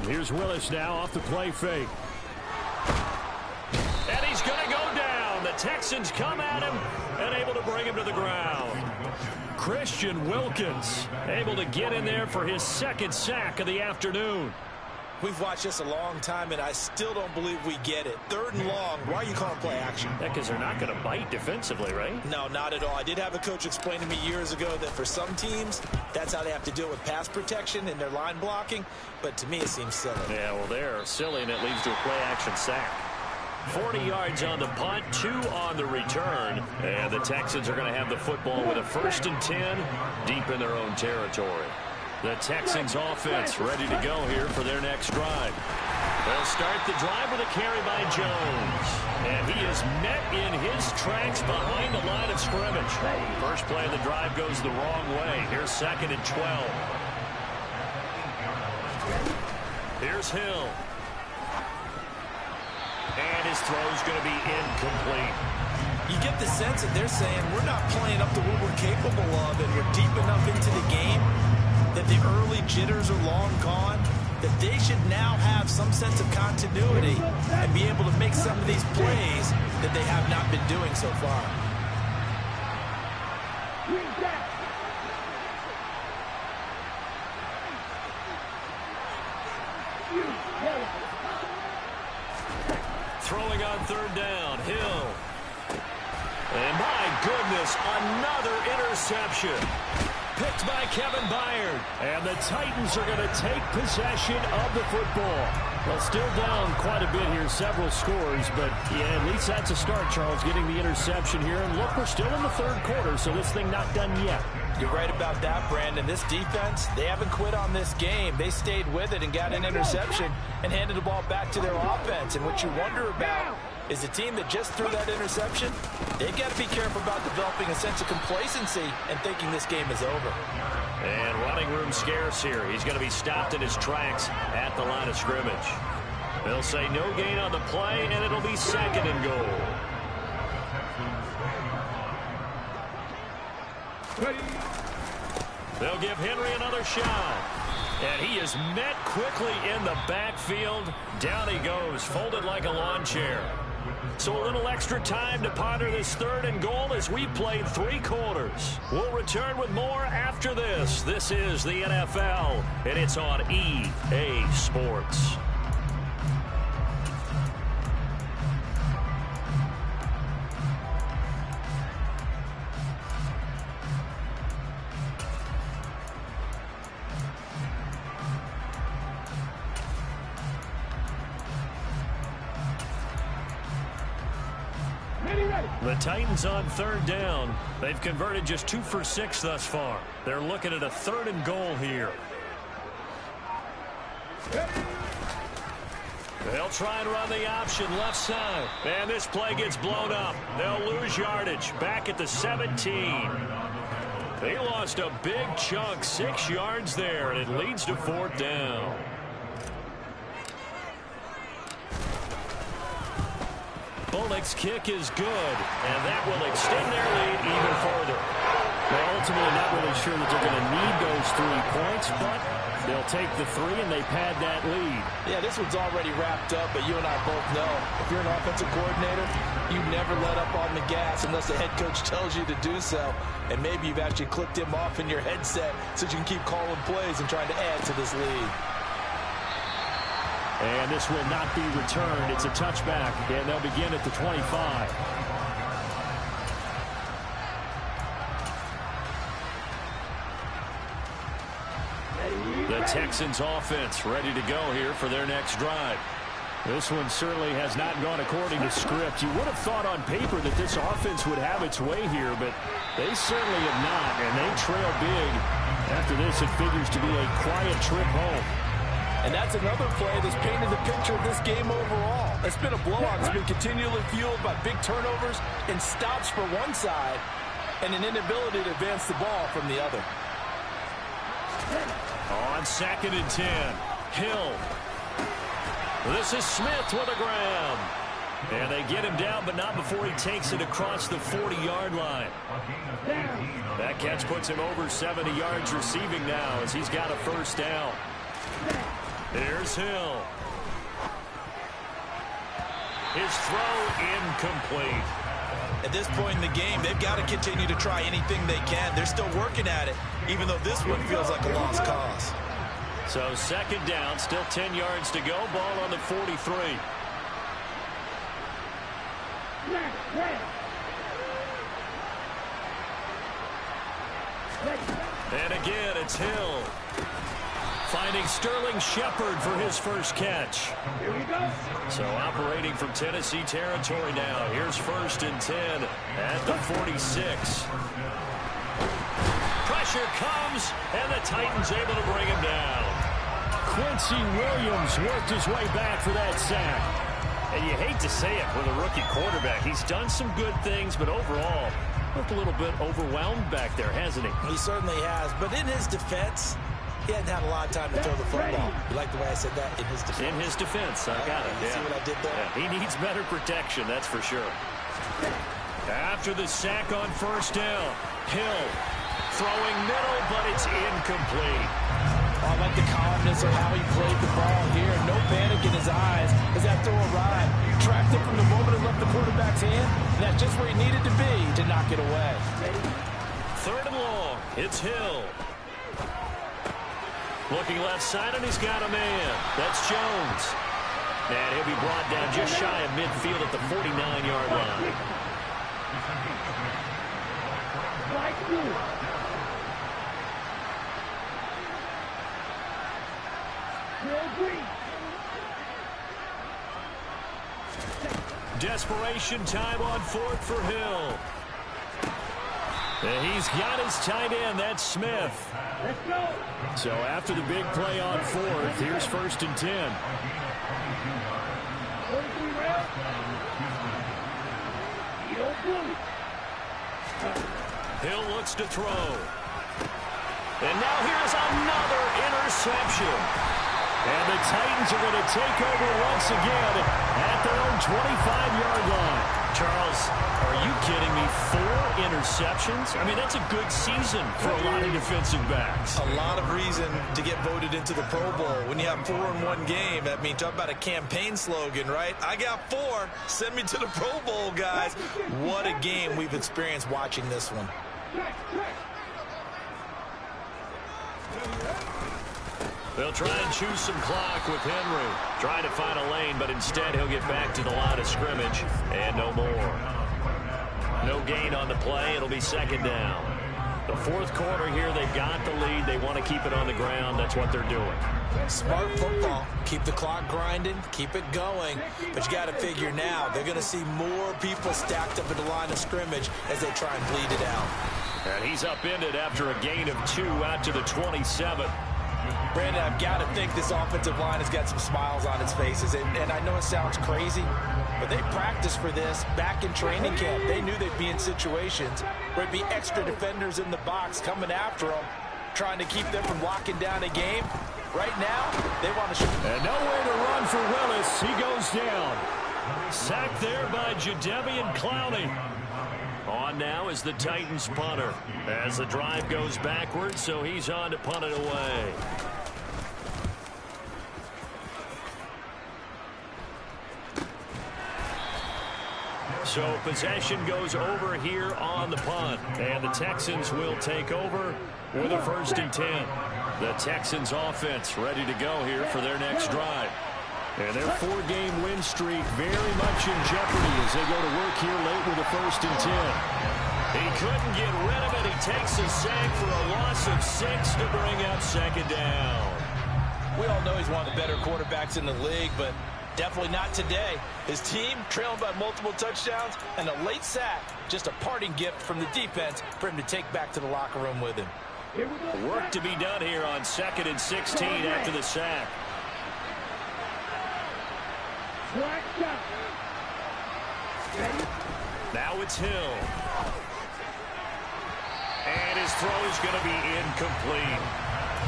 Here's Willis now off the play fake. And he's going to go down. The Texans come at him and able to bring him to the ground. Christian Wilkins able to get in there for his 2nd sack of the afternoon. We've watched this a long time, and I still don't believe we get it. 3rd and long. Why are you calling play action? Yeah, because they're not going to bite defensively, right? No, not at all. I did have a coach explain to me years ago that for some teams, that's how they have to deal with pass protection and their line blocking. But to me, it seems silly. Yeah, well, they're silly, and it leads to a play action sack. 40 yards on the punt, 2 on the return. And the Texans are going to have the football with a 1st and 10 deep in their own territory. The Texans offense ready to go here for their next drive. They'll start the drive with a carry by Jones. And he is met in his tracks behind the line of scrimmage. First play of the drive goes the wrong way. Here's 2nd and 12. Here's Hill. And his throw's going to be incomplete. You get the sense that they're saying we're not playing up to what we're capable of, and we're deep enough into the game that the early jitters are long gone, that they should now have some sense of continuity and be able to make some of these plays that they have not been doing so far. Throwing on 3rd down, Hill. And my goodness, another interception. Picked by Kevin Byard. And the Titans are going to take possession of the football. Well, still down quite a bit here, several scores, but yeah, at least that's a start, Charles, getting the interception here. And look, we're still in the 3rd quarter, so this thing not done yet. You're right about that, Brandon. This defense, they haven't quit on this game. They stayed with it and got an interception and handed the ball back to their offense. And what you wonder about is the team that just threw that interception, they've got to be careful about developing a sense of complacency and thinking this game is over. And running room scarce here. He's going to be stopped in his tracks at the line of scrimmage. They'll say no gain on the play, and it'll be 2nd and goal. They'll give Henry another shot. And he is met quickly in the backfield. Down he goes, folded like a lawn chair. So a little extra time to ponder this 3rd and goal as we played 3 quarters. We'll return with more after this. This is the NFL, and it's on EA Sports. The Titans on 3rd down. They've converted just 2 for 6 thus far. They're looking at a 3rd and goal here. They'll try and run the option left side. And this play gets blown up. They'll lose yardage. Back at the 17. They lost a big chunk, 6 yards there, and it leads to 4th down. Bullock's kick is good, and that will extend their lead even further. They're ultimately not really sure that they're going to need those 3 points, but they'll take the 3 and they pad that lead. Yeah, this one's already wrapped up, but you and I both know if you're an offensive coordinator, you never let up on the gas unless the head coach tells you to do so. And maybe you've actually clicked him off in your headset so you can keep calling plays and trying to add to this lead. And this will not be returned. It's a touchback, and they'll begin at the 25. The Texans offense ready to go here for their next drive. This one certainly has not gone according to script. You would have thought on paper that this offense would have its way here, but they certainly have not, and they trail big. After this, it figures to be a quiet trip home. And that's another play that's painted the picture of this game overall. It's been a blowout. It's been continually fueled by big turnovers and stops for one side and an inability to advance the ball from the other. On 2nd and 10, Hill. This is Smith with a grab. And they get him down, but not before he takes it across the 40-yard line. That catch puts him over 70 yards receiving now as he's got a 1st down. Here's Hill. His throw incomplete. At this point in the game, they've got to continue to try anything they can. They're still working at it, even though this one feels like a lost cause. So 2nd down, still 10 yards to go. Ball on the 43. And again, it's Hill. Finding Sterling Shepard for his 1st catch. So operating from Tennessee territory now. Here's 1st and 10 at the 46. Pressure comes, and the Titans able to bring him down. Quincy Williams worked his way back for that sack. And you hate to say it with a rookie quarterback. He's done some good things, but overall, looked a little bit overwhelmed back there, hasn't he? He certainly has, but in his defense, he hadn't had a lot of time to throw the football. You like the way I said that? In his defense. In his defense. I got it. You see what I did there? Yeah, he needs better protection, that's for sure. After the sack on 1st down, Hill throwing middle, but it's incomplete. Oh, I like the calmness of how he played the ball here. No panic in his eyes as that throw arrived. Tracked it from the moment it left the quarterback's hand, and that's just where he needed to be to knock it away. 3rd and long. It's Hill. Looking left side, and he's got a man. That's Jones. And he'll be brought down just shy of midfield at the 49-yard line. Desperation time on 4th for Hill. And he's got his tight end. That's Smith. So after the big play on 4th, here's 1st and 10. Hill looks to throw. And now here's another interception. And the Titans are going to take over once again at their own 25-yard line. Charles, are you kidding me? 4 interceptions? I mean, that's a good season for a lot of defensive backs. A lot of reason to get voted into the Pro Bowl. When you have 4 in one game, I mean, talk about a campaign slogan, right? I got 4. Send me to the Pro Bowl, guys. What a game we've experienced watching this one. They'll try and choose some clock with Henry. Trying to find a lane, but instead he'll get back to the line of scrimmage. And no more. No gain on the play. It'll be second down. The fourth quarter here, they've got the lead. They want to keep it on the ground. That's what they're doing. Smart football. Keep the clock grinding. Keep it going. But you got to figure now, they're going to see more people stacked up at the line of scrimmage as they try and bleed it out. And he's upended after a gain of 2 out to the 27. Brandon, I've got to think this offensive line has got some smiles on its faces. And I know it sounds crazy, but they practiced for this back in training camp. They knew they'd be in situations where there'd be extra defenders in the box coming after them, trying to keep them from locking down a game. Right now, they want to shoot. And nowhere to run for Willis. He goes down. Sacked there by Jadeveon Clowney. On now is the Titans punter as the drive goes backwards, so he's on to punt it away. So possession goes over here on the punt, and the Texans will take over with a 1st and 10. The Texans offense ready to go here for their next drive. And their 4-game win streak very much in jeopardy as they go to work here late with a 1st and 10. He couldn't get rid of it. He takes a sack for a loss of 6 to bring up second down. We all know he's one of the better quarterbacks in the league, but definitely not today. His team trailing by multiple touchdowns, and a late sack, just a parting gift from the defense for him to take back to the locker room with him. Work to be done here on 2nd and 16 after the sack. Now it's Hill. And his throw is going to be incomplete.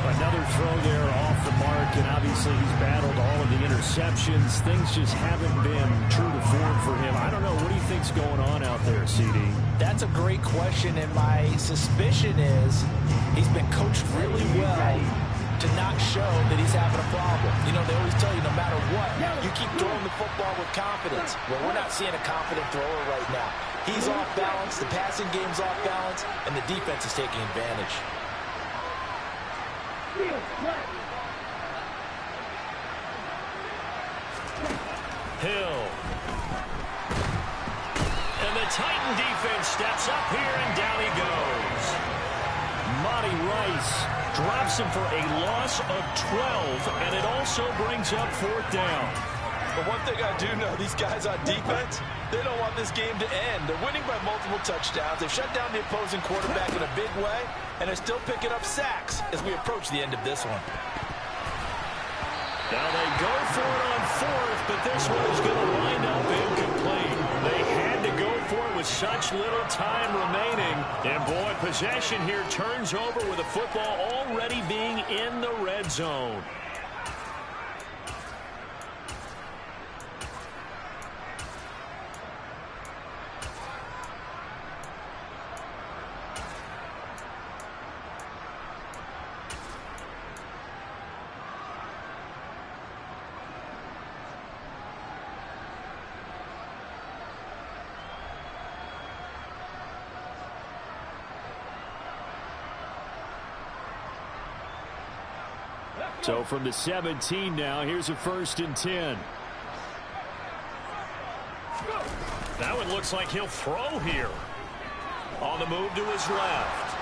Another throw there off the mark, and obviously he's battled all of the interceptions. Things just haven't been true to form for him. I don't know. What do you think's going on out there, CD? That's a great question, and my suspicion is he's been coached really well to not show that he's having a problem. You know, they always tell you no matter what, you keep throwing the football with confidence. Well, we're not seeing a confident thrower right now. He's off balance, the passing game's off balance, and the defense is taking advantage. Hill. And the Titan defense steps up here, and down he goes. Monty Rice drops him for a loss of 12, and it also brings up 4th down. But one thing I do know, these guys on defense, they don't want this game to end. They're winning by multiple touchdowns. They've shut down the opposing quarterback in a big way, and they're still picking up sacks as we approach the end of this one. Now they go for it on 4th, but this one is going to wind up incomplete. They had to go for it with such little time remaining. And boy, possession here turns over with the football already being in the red zone. So from the 17 now, here's a 1st and 10. That one looks like he'll throw here. On the move to his left.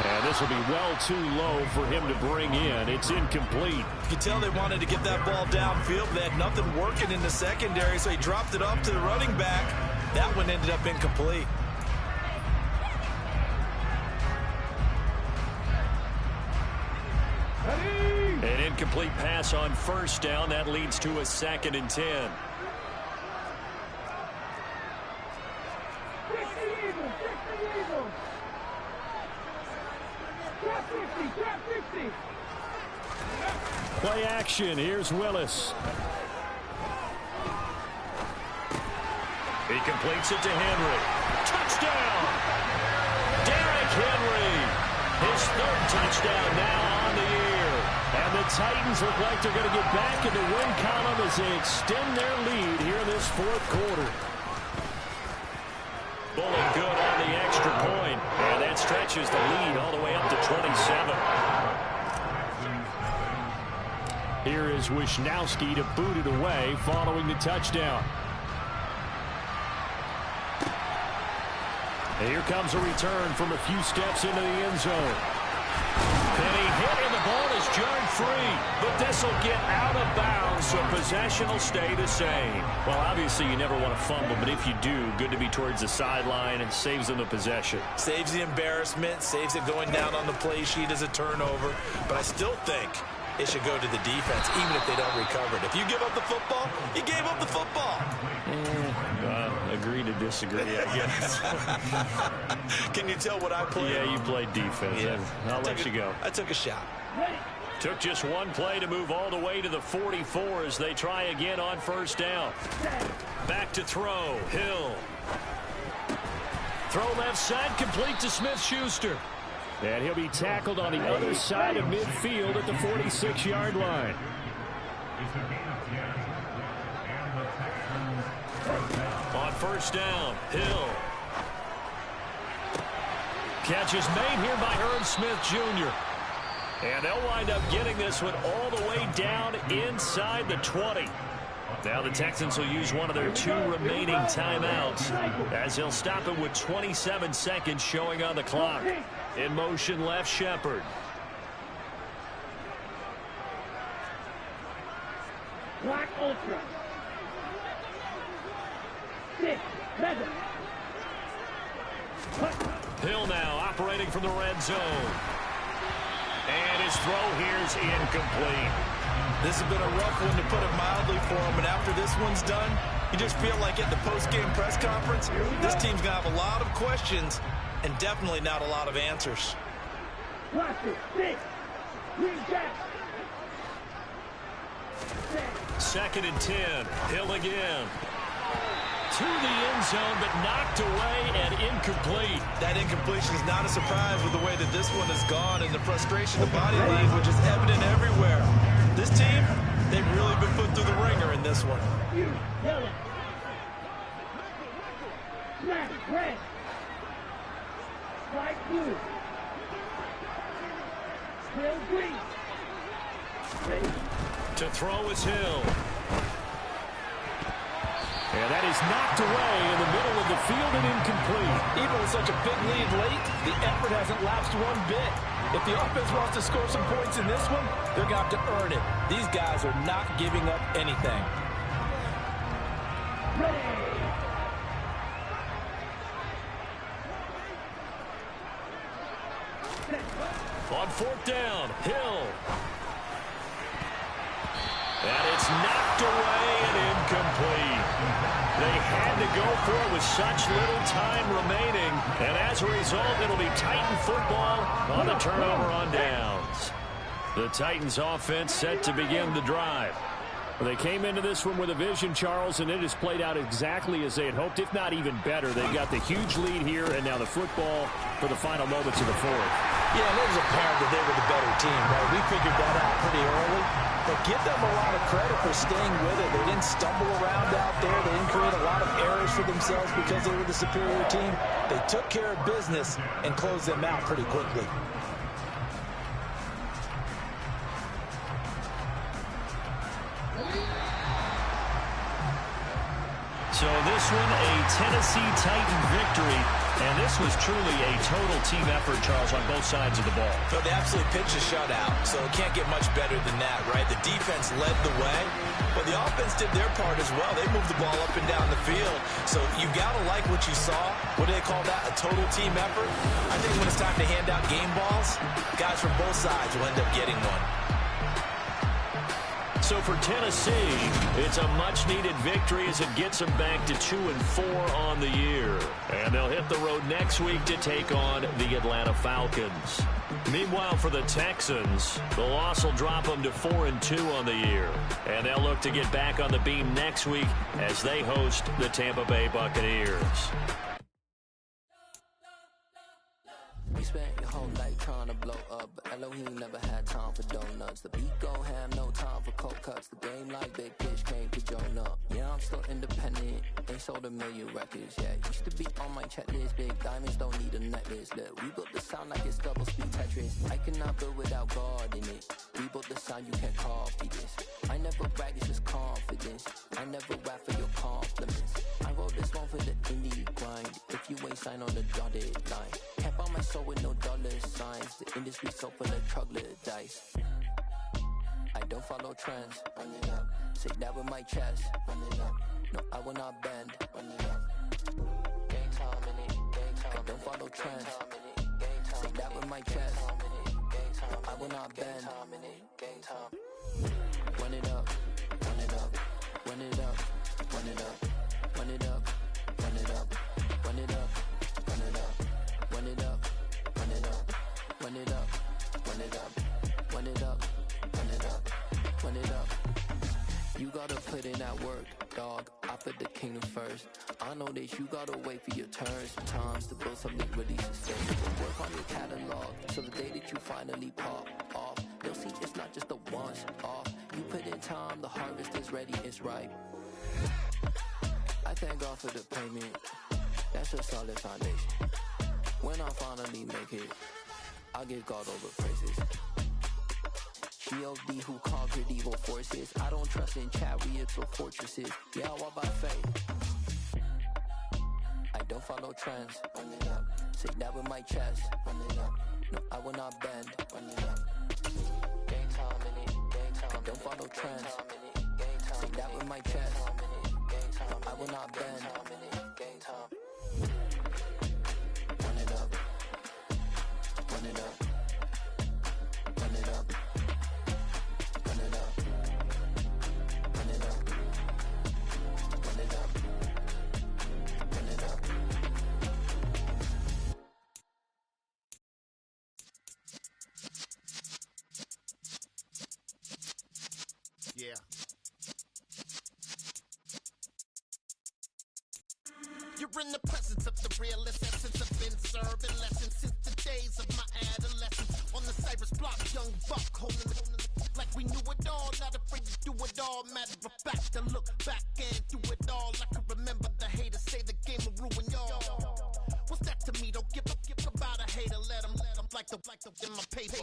And this will be well too low for him to bring in. It's incomplete. You can tell they wanted to get that ball downfield. They had nothing working in the secondary, so he dropped it off to the running back. That one ended up incomplete. An incomplete pass on 1st down. That leads to a 2nd and 10. Play action. Here's Willis. He completes it to Henry. Touchdown! Derrick Henry. His third touchdown now on the year. And the Titans look like they're going to get back in the win column as they extend their lead here in this fourth quarter. Bullet good on the extra point. And that stretches the lead all the way up to 27. Here is Wisnowski to boot it away following the touchdown. And here comes a return from a few steps into the end zone. Penny hit and the ball is jarred free. But this will get out of bounds, so possession will stay the same. Well, obviously you never want to fumble, but if you do, good to be towards the sideline and saves them the possession. Saves the embarrassment, saves it going down on the play sheet as a turnover. But I still think it should go to the defense, even if they don't recover it. If you give up the football, you gave up the football. Agree to disagree, I guess. Can you tell what I played? Yeah, you played defense. Yeah. I'll let you go. I took a shot. Took just one play to move all the way to the 44 as they try again on first down. Back to throw. Hill. Throw left side, complete to Smith-Schuster. And he'll be tackled on the other side of midfield at the 46-yard line. On first down, Hill. Catch is made here by Herb Smith Jr. And they'll wind up getting this one all the way down inside the 20. Now the Texans will use one of their 2 remaining timeouts as they'll stop it with 27 seconds showing on the clock. In motion left, Shepard. Black Ultra. 6, 7. Hill now operating from the red zone. And his throw here is incomplete. This has been a rough one, to put it mildly, for him. And after this one's done, you just feel like at the post-game press conference, this team's going to have a lot of questions and definitely not a lot of answers. 6. Second and 10. Hill again. To the end zone, but knocked away and incomplete. That incompletion is not a surprise with the way that this one has gone, and the frustration, the body language is evident everywhere. This team, they've really been put through the ringer in this one. Yellow. Black, red. White, blue. Hill, green. To throw is Hill. And that is knocked away in the middle of the field and incomplete. Even with such a big lead late, the effort hasn't lapsed one bit. If the offense wants to score some points in this one, they're going to have to earn it. These guys are not giving up anything. On fourth down, Hill. And it's knocked away and incomplete. They had to go for it with such little time remaining. And as a result, it'll be Titan football on the turnover on downs. The Titans offense set to begin the drive. Well, they came into this one with a vision, Charles, and it has played out exactly as they had hoped, if not even better. They've got the huge lead here, and now the football for the final moments of the fourth. Yeah, and it was apparent that they were the better team, right? We figured that out pretty early. But give them a lot of credit for staying with it. They didn't stumble around out there. They didn't create a lot of errors for themselves because they were the superior team. They took care of business and closed them out pretty quickly. So this one, a Tennessee Titan victory. And this was truly a total team effort, Charles, on both sides of the ball. So they absolutely pitched a shutout, so it can't get much better than that, right? The defense led the way, but the offense did their part as well. They moved the ball up and down the field. So you got to like what you saw. What do they call that? A total team effort? I think when it's time to hand out game balls, guys from both sides will end up getting one. So for Tennessee, it's a much-needed victory as it gets them back to 2-4 on the year. And they'll hit the road next week to take on the Atlanta Falcons. Meanwhile, for the Texans, the loss will drop them to 4-2 on the year. And they'll look to get back on the beam next week as they host the Tampa Bay Buccaneers. We spent your whole life trying to blow up, but Elohim never had time for donuts. The beat gon' have no time for cold cuts. The game like Big Pitch came to Jonah. Yeah, I'm still independent, ain't sold a million records. Yeah, used to be on my checklist. Big diamonds don't need a necklace. Look, we built the sound like it's double speed Tetris. I cannot build without God in it. We built the sound, you can't copy this. I never brag, it's just confidence. I never rap for your compliments. I wrote this one for the indie grind. If you ain't signed on the dotted line, can't buy my soul with no dollar signs. The industry so full of troglodytes. I don't follow trends. Run it up. Say that with my chest. Run it up. No, I will not bend. Run it up. Gang time in it. Gang time. I don't follow trends. Say that with my chest. No, I will not bend. Gang time. Run it up. Run it up. Run it up. Run it up. Run it up. Run it up. Run it up. Run it up. Run it up. Run it up. Run it up. Run it up. Run it up. Run it up. Run it up. You gotta put in that work, dog. I put the kingdom first. I know that you gotta wait for your turn sometimes to build something really sustainable. Work on your catalog so the day that you finally pop off, you'll see it's not just a once off. You put in time, the harvest is ready, it's ripe. I thank God for the payment. That's a solid foundation. When I finally make it, I'll give God all the praises. G.O.D. who conquered evil forces. I don't trust in chariots or fortresses. Yeah, I walk by faith. I don't follow trends. Run it up. Say that with my chest. Run it up. No, I will not bend. Run it up. Gang time in it. Gang time. I don't follow trends. Say that with my chest. No, I will not bend. Gang time. Run it up. Run it up. Run it up. Run it up. Run it up. Run it up. Run it up. Yeah. You're in the presence of the realest essence. I've been serving lessons since the days of my adolescence. On the Cyrus block, young buck holding the like we knew it all, not afraid to do it all. Matter of fact, to look back and do it all. I can remember the haters say the game will ruin y'all. What's that to me? Don't give about a hater. Let them like the in my paper.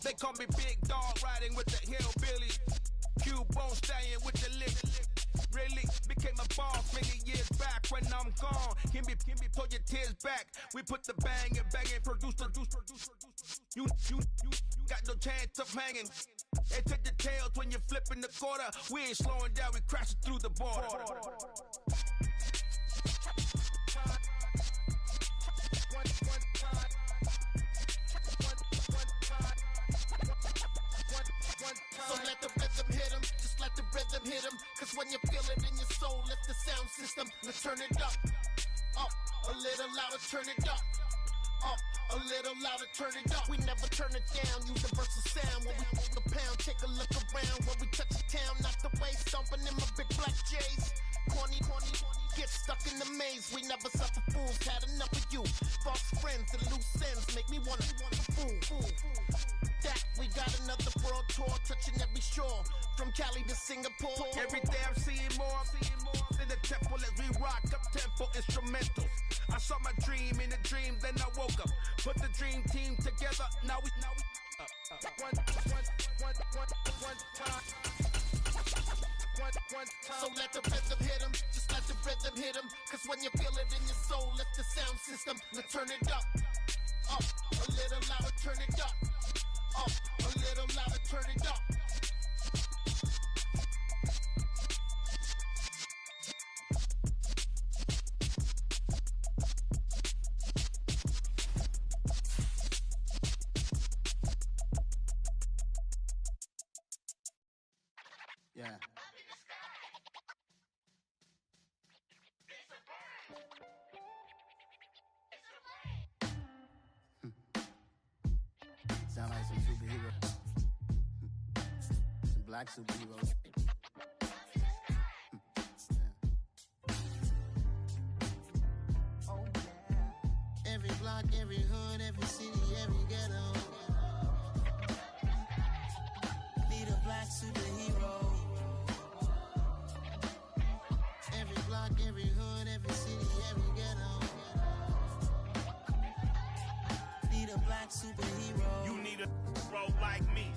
They call me Big Dog, riding with the hillbillies. Q-Bone staying with the lick. Really became a boss many years back. When I'm gone, can be pull your tears back. We put the bang and produce. You got no chance of hanging. They take the tails when you're flipping the quarter. We ain't slowing down, we crashing through the border. So let the rhythm hit him, just let the rhythm hit him. Cause when you feel it in your soul, lift the sound system. Let's turn it up, a little louder, turn it up. A little louder, turn it up. We never turn it down, universal sound. When we on the pound, take a look around. When we touch the town, not the way, stomping in my big black J's. Corny, get stuck in the maze. We never suffer fools, had enough of you. False friends and loose ends make me wanna fool. That we got another world tour, touching every shore, from Cali to Singapore. Every day I'm seeing more in the temple as we rock up tempo instrumentals. I saw my dream in a dream, then I woke up. Put the dream team together, now we So let the rhythm hit him, just let the rhythm hit him. Cause when you feel it in your soul, lift the sound system. Let's turn it up, a little louder, turn it up, a little louder, turn it up. Yeah. black superheroes. Every block, every hood, every city, every ghetto. Need a black superhero. Every block, every hood, every city, every ghetto. Need a black superhero. You need a hero like me.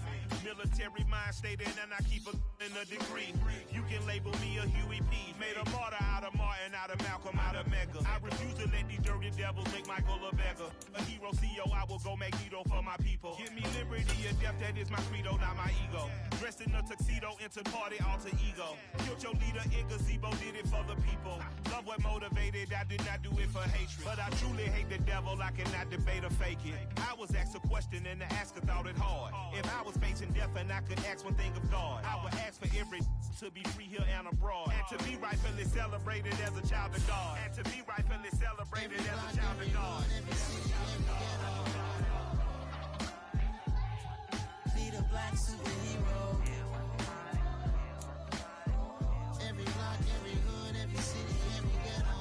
Military mind stated, and I keep in a degree. You can label me a Huey P. Made a martyr out of Martin, out of Malcolm, out of Mega. I refuse to let these dirty devils make Michael a beggar. A hero CEO, I will go Magneto for my people. Give me liberty or death, that is my credo, not my ego. Dressed in a tuxedo, into party, alter ego. Killed your leader in gazebo, did it for the people. Love what motivated, I did not do it for hatred. But I truly hate the devil, I cannot debate or fake it. I was asked a question and the asker thought it hard. If I was facing death and I could ask one thing of God, I would ask for every to be free here and abroad. And to be rightfully celebrated as a child of God. And to be rightfully celebrated as a child of God. Need a black superhero. Every block, every hood, every city, every ghetto.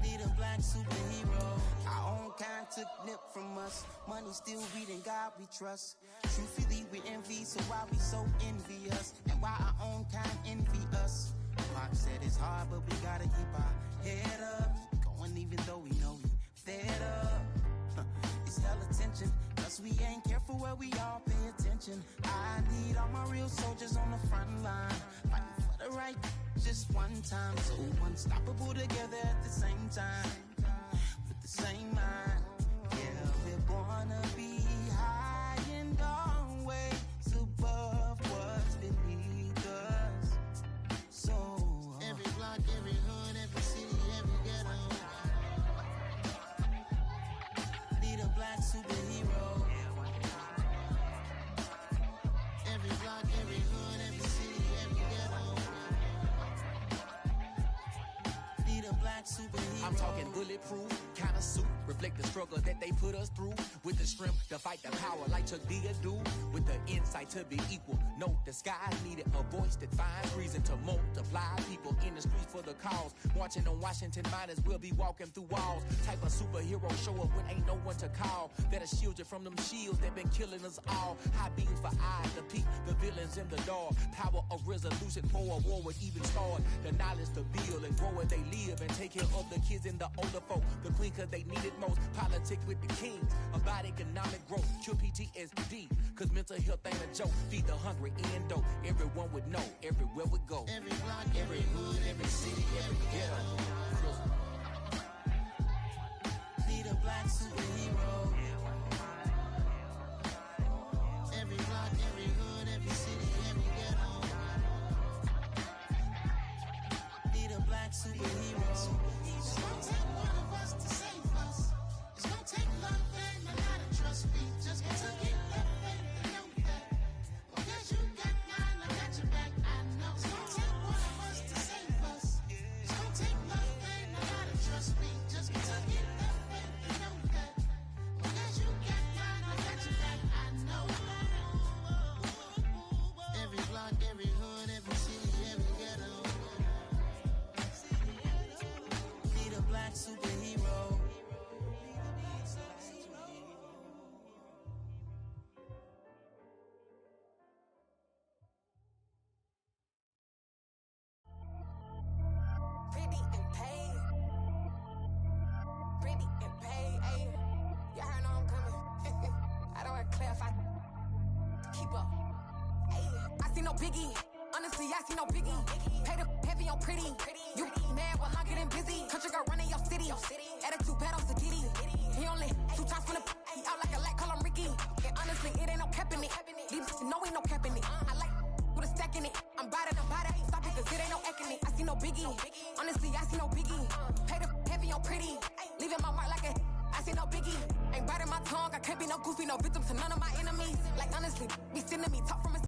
Need a black superhero. Our own kind took nip from us. Money still reading God we trust. Truthfully we envy, so why we so envious? And why our own kind envy us? Pop said it's hard, but we gotta keep our head up. Going even though we know we fed up. It's hell attention, cause we ain't careful where we all pay attention. I need all my real soldiers on the front line, fighting for the right just one time. So unstoppable together at the same time, with the same mind. Yeah, we're gonna be high and always above what's beneath us. So every block, every hood, every city, every ghetto. Need a black superhero. Every block, every hood, every city, every ghetto. Need a black superhero. I'm talking bulletproof kind of suit, reflect the struggle that they put us through, with the strength to fight the power like Chuck D do, with the insight to be equal. Note the skies needed a voice that finds reason to multiply people in the streets for the cause. Marching on Washington, might as well be walking through walls. Type of superhero show up when ain't no one to call. That'll shield you from them shields that been killing us all. High beams for eyes to peek the villains in the dark. Power of resolution for a war would even start. The knowledge to build and grow where they live and take care of the kids and the older folk. The queen cause they need it most. Politics with the kings about economic growth. Cure PTSD cause mental health ain't a joke. Feed the hungry and dope. Everyone would know everywhere we go. Every block, every hood, every city, every ghetto. Need a black superhero. Every block, every hood, every city, every ghetto. Need a black superhero. It's gonna take one of us to save us. It's gonna take love and a lot of trust. We just got to get that faith and know that. Because you got mine, I got your back, I know. It's gonna take one of us to save us. It's gonna take love and a lot of trust. We just got to get that faith and know that. Because you got mine, I got your back, I know. Every block, every hood, every city, every ghetto. Need a black superhero. Pretty and paid. Pretty and paid, ayy. Y'all heard know I'm coming. I don't want to clarify. Keep up. Ayy. I see no biggie. Honestly, I see no biggie. Pay the heavy on pretty. You mad while I'm getting busy. Country girl running your city. Attitude bad on Sagitty. He only 2 times from the he out like a light, call him Ricky. And honestly, it ain't no cap in it. These know ain't no cap in it. I like with a stack in it. I'm bad at ain't stop it cause it ain't no acting it. I see no biggie. Honestly, I see no biggie. Pay the heavy on pretty. Leaving my mark like a I see no biggie. Ain't biting my tongue. I can't be no goofy, no victim to none of my enemies. Like honestly, be sending me talk from a